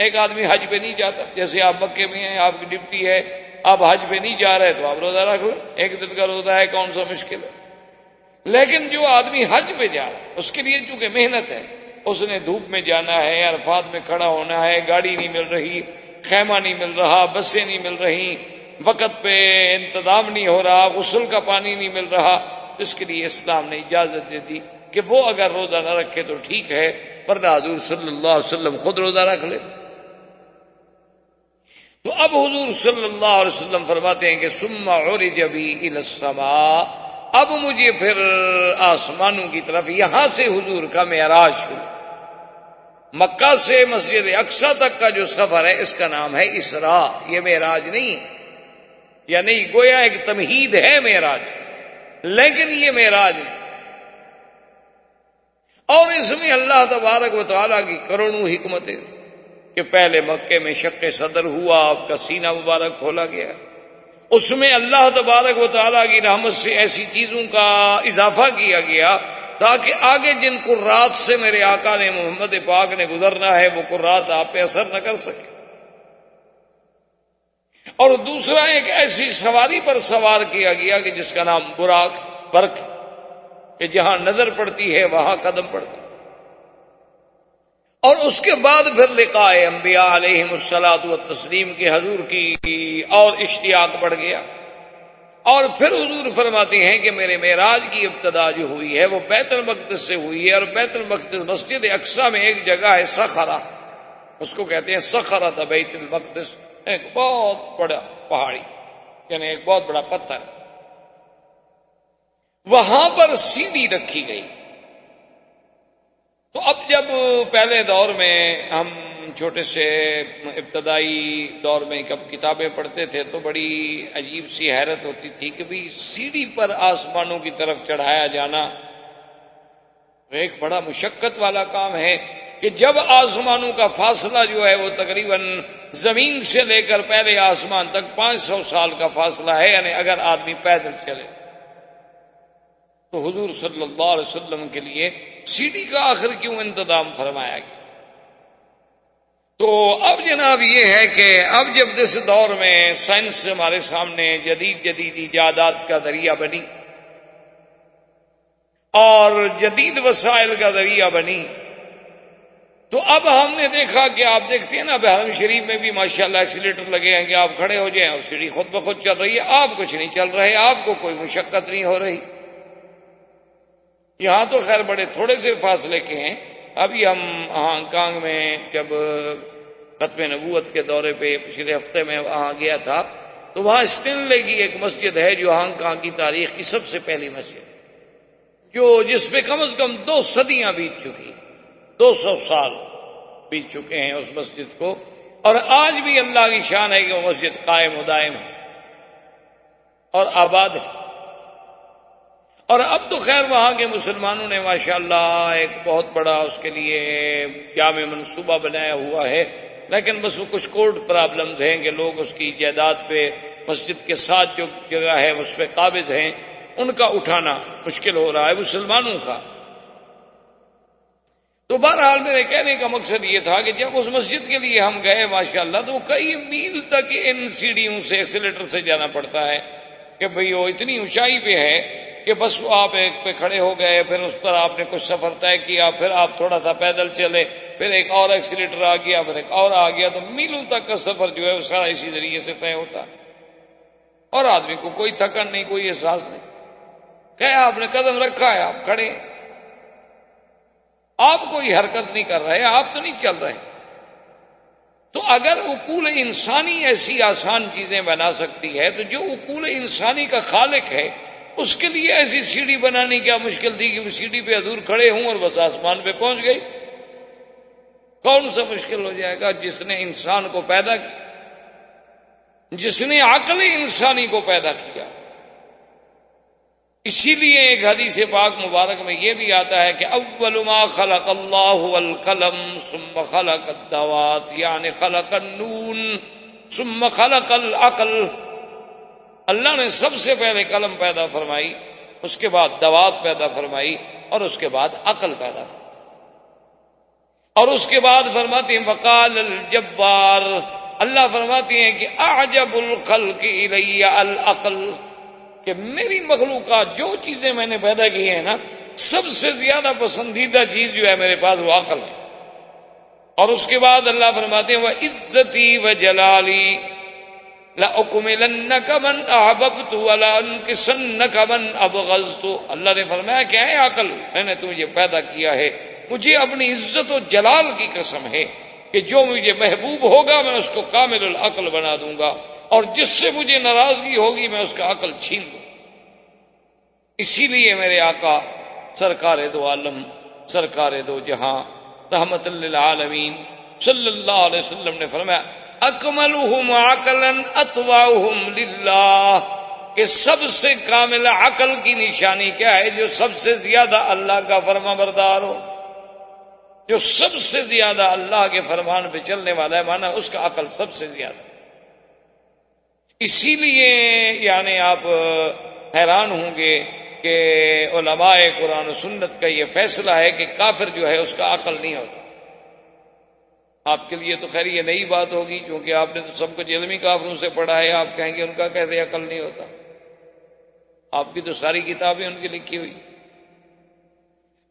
ایک آدمی حج پہ نہیں جاتا، جیسے آپ مکے میں ہیں، آپ کی ڈپٹی ہے، آپ حج پہ نہیں جا رہے تو آپ روزہ رکھ لیں، 1 دن کا روزہ ہے، کون سا مشکل ہے۔ لیکن جو آدمی حج پہ جا رہا ہے اس کے لیے چونکہ محنت ہے، اس نے دھوپ میں جانا ہے، عرفات میں کھڑا ہونا ہے، گاڑی نہیں مل رہی، خیمہ نہیں مل رہا، بسیں نہیں مل رہی، وقت پہ انتظام نہیں ہو رہا، غسل کا پانی نہیں مل رہا، اس کے لیے اسلام نے اجازت دے دی کہ وہ اگر روزہ نہ رکھے تو ٹھیک ہے، ورنہ حضور صلی اللہ علیہ وسلم خود روزہ رکھ لے۔ تو اب حضور صلی اللہ علیہ وسلم فرماتے ہیں کہ ثم عرج بی الی السماء، اب مجھے پھر آسمانوں کی طرف، یہاں سے حضور کا معراج شروع، مکہ سے مسجد اقصی تک کا جو سفر ہے اس کا نام ہے اسراء، یہ معراج نہیں ہے، یا نہیں، گویا ایک تمہید ہے معراج، لیکن یہ معراج نہیں۔ اور اس میں اللہ تبارک و تعالیٰ کی کروڑوں حکمتیں کہ پہلے مکے میں شق صدر ہوا، آپ کا سینہ مبارک کھولا گیا، اس میں اللہ تبارک و تعالیٰ کی رحمت سے ایسی چیزوں کا اضافہ کیا گیا تاکہ آگے جن قرات سے میرے آقا نے محمد پاک نے گزرنا ہے وہ قرات آپ پہ اثر نہ کر سکے۔ اور دوسرا ایک ایسی سواری پر سوار کیا گیا کہ جس کا نام براق، برق، کہ جہاں نظر پڑتی ہے وہاں قدم پڑتا ہے۔ اور اس کے بعد پھر لقاء انبیاء علیہم الصلاۃ والتسلیم کے حضور کی اور اشتیاق بڑھ گیا، اور پھر حضور فرماتے ہیں کہ میرے معراج کی ابتدا جو ہوئی ہے وہ بیت المقدس سے ہوئی ہے، اور بیت المقدس مسجد اقصی میں ایک جگہ ہے صخرہ، اس کو کہتے ہیں صخرۃ بیت المقدس، ایک بہت بڑا پہاڑی، یعنی ایک بہت بڑا پتھر، وہاں پر سیڑھی رکھی گئی۔ تو اب جب پہلے دور میں ہم چھوٹے سے ابتدائی دور میں کب کتابیں پڑھتے تھے تو بڑی عجیب سی حیرت ہوتی تھی کہ بھی سیڑھی پر آسمانوں کی طرف چڑھایا جانا ایک بڑا مشقت والا کام ہے، کہ جب آسمانوں کا فاصلہ جو ہے وہ تقریباً زمین سے لے کر پہلے آسمان تک 500 سال کا فاصلہ ہے، یعنی اگر آدمی پیدل چلے تو حضور صلی اللہ علیہ وسلم کے لیے سیڑھی کا آخر کیوں انتظام فرمایا گیا؟ تو اب جناب یہ ہے کہ اب جب اس دور میں سائنس ہمارے سامنے جدید ایجادات کا ذریعہ بنی اور جدید وسائل کا ذریعہ بنی، تو اب ہم نے دیکھا کہ آپ دیکھتے ہیں نا حرم شریف میں بھی ماشاءاللہ ایکسیلیٹر لگے ہیں کہ آپ کھڑے ہو جائیں اور سیڑھی خود بخود چل رہی ہے، آپ کچھ نہیں چل رہے، آپ کو کوئی مشقت نہیں ہو رہی۔ یہاں تو خیر بڑے تھوڑے سے فاصلے کے ہیں۔ ابھی ہم ہانگ کانگ میں جب ختم نبوت کے دورے پہ پچھلے ہفتے میں وہاں گیا تھا، تو وہاں اسٹینلے کی ایک مسجد ہے جو ہانگ کانگ کی تاریخ کی سب سے پہلی مسجد، جس پہ کم از کم 2 صدیاں بیت چکی، 200 سال بیت چکے ہیں اس مسجد کو، اور آج بھی اللہ کی شان ہے کہ وہ مسجد قائم و دائم ہے اور آباد ہے۔ اور اب تو خیر وہاں کے مسلمانوں نے ماشاءاللہ ایک بہت بڑا اس کے لیے جامع منصوبہ بنایا ہوا ہے، لیکن بس وہ کچھ کورٹ پرابلمز ہیں کہ لوگ اس کی جائیداد پہ مسجد کے ساتھ جو جگہ ہے اس پہ قابض ہیں، ان کا اٹھانا مشکل ہو رہا ہے مسلمانوں کا۔ تو بہرحال میرے کہنے کا مقصد یہ تھا کہ جب اس مسجد کے لیے ہم گئے ماشاءاللہ تو کئی میل تک ان سیڑھیوں سے ایکسیلیٹر سے جانا پڑتا ہے کہ بھئی وہ اتنی اونچائی پہ ہے کہ بس آپ ایک پہ کھڑے ہو گئے، پھر اس پر آپ نے کچھ سفر طے کیا، پھر آپ تھوڑا سا پیدل چلے، پھر ایک اور ایکسیلیٹر آ گیا، پھر ایک اور آ گیا، تو میلوں تک کا سفر جو ہے وہ سارا اسی ذریعے سے طے ہوتا ہے، اور آدمی کو کوئی تھکن نہیں، کوئی احساس نہیں، کہ آپ نے قدم رکھا ہے، آپ کھڑے ہیں، آپ کوئی حرکت نہیں کر رہے، آپ تو نہیں چل رہے۔ تو اگر عقول انسانی ایسی آسان چیزیں بنا سکتی ہے تو جو عقول انسانی کا خالق ہے اس کے لیے ایسی سیڑھی بنانی کیا مشکل تھی کہ وہ سیڑھی پہ حضور کھڑے ہوں اور بس آسمان پہ پہنچ گئی؟ کون سا مشکل ہو جائے گا؟ جس نے انسان کو پیدا کیا، جس نے عقل انسانی کو پیدا کیا۔ اسی لیے ایک حدیث پاک مبارک میں یہ بھی آتا ہے کہ اول ما خلق اللہ القلم ثم خلق الدوات، یعنی خلق النون ثم خلق العقل۔ اللہ نے سب سے پہلے قلم پیدا فرمائی، اس کے بعد دوات پیدا فرمائی، اور اس کے بعد عقل پیدا فرمائی، اور اس کے بعد فرماتے ہیں وقال الجبار، اللہ فرماتے ہیں کہ اعجب الخلق الی العقل، کہ میری مخلوقات جو چیزیں میں نے پیدا کی ہیں نا، سب سے زیادہ پسندیدہ چیز جو ہے میرے پاس وہ عقل ہے۔ اور اس کے بعد اللہ فرماتے ہیں وعزتی وجلالی لأکملنک من احببت ولانکسنک من ابغضت۔ اللہ نے فرمایا کہ اے عقل، میں نے تمہیں پیدا کیا ہے، مجھے اپنی عزت و جلال کی قسم ہے کہ جو مجھے محبوب ہوگا میں اس کو کامل العقل بنا دوں گا، اور جس سے مجھے ناراضگی ہوگی میں اس کا عقل چھین دوں۔ اسی لیے میرے آقا سرکار دو عالم، سرکار دو جہاں، رحمت للعالمین صلی اللہ علیہ وسلم نے فرمایا اکملہم عقلا اتواہم للہ، کہ سب سے کامل عقل کی نشانی کیا ہے؟ جو سب سے زیادہ اللہ کا فرما بردار ہو، جو سب سے زیادہ اللہ کے فرمان پہ چلنے والا ہے، مانا اس کا عقل سب سے زیادہ۔ اسی لیے یعنی آپ حیران ہوں گے کہ علماء قرآن و سنت کا یہ فیصلہ ہے کہ کافر جو ہے اس کا عقل نہیں ہوتا۔ آپ کے لیے تو خیر یہ نئی بات ہوگی کیونکہ آپ نے تو سب کچھ علمی کافروں سے پڑھا ہے، آپ کہیں گے ان کا کیسے عقل نہیں ہوتا؟ آپ کی تو ساری کتابیں ان کی لکھی ہوئی۔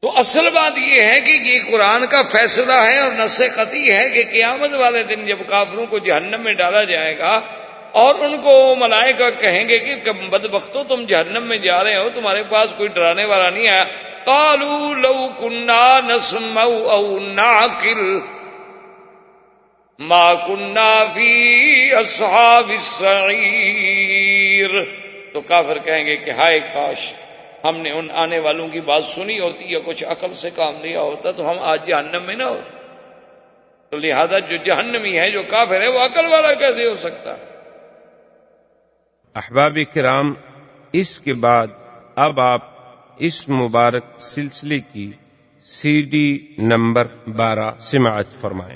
تو اصل بات یہ ہے کہ یہ قرآن کا فیصلہ ہے اور نص قطعی ہے کہ قیامت والے دن جب کافروں کو جہنم میں ڈالا جائے گا اور ان کو ملائکہ کہیں گے کہ بدبختو تم جہنم میں جا رہے ہو، تمہارے پاس کوئی ڈرانے والا نہیں آیا، قالوا لو كنا نسمع او نعقل ما كنا في اصحاب السعیر، تو کافر کہیں گے کہ ہائے کاش ہم نے ان آنے والوں کی بات سنی ہوتی یا کچھ عقل سے کام لیا ہوتا تو ہم آج جہنم میں نہ ہوتے۔ تو لہذا جو جہنمی ہے، جو کافر ہے، وہ عقل والا کیسے ہو سکتا؟ احباب کرام، اس کے بعد اب آپ اس مبارک سلسلے کی CD نمبر 12 سماعت فرمائیں۔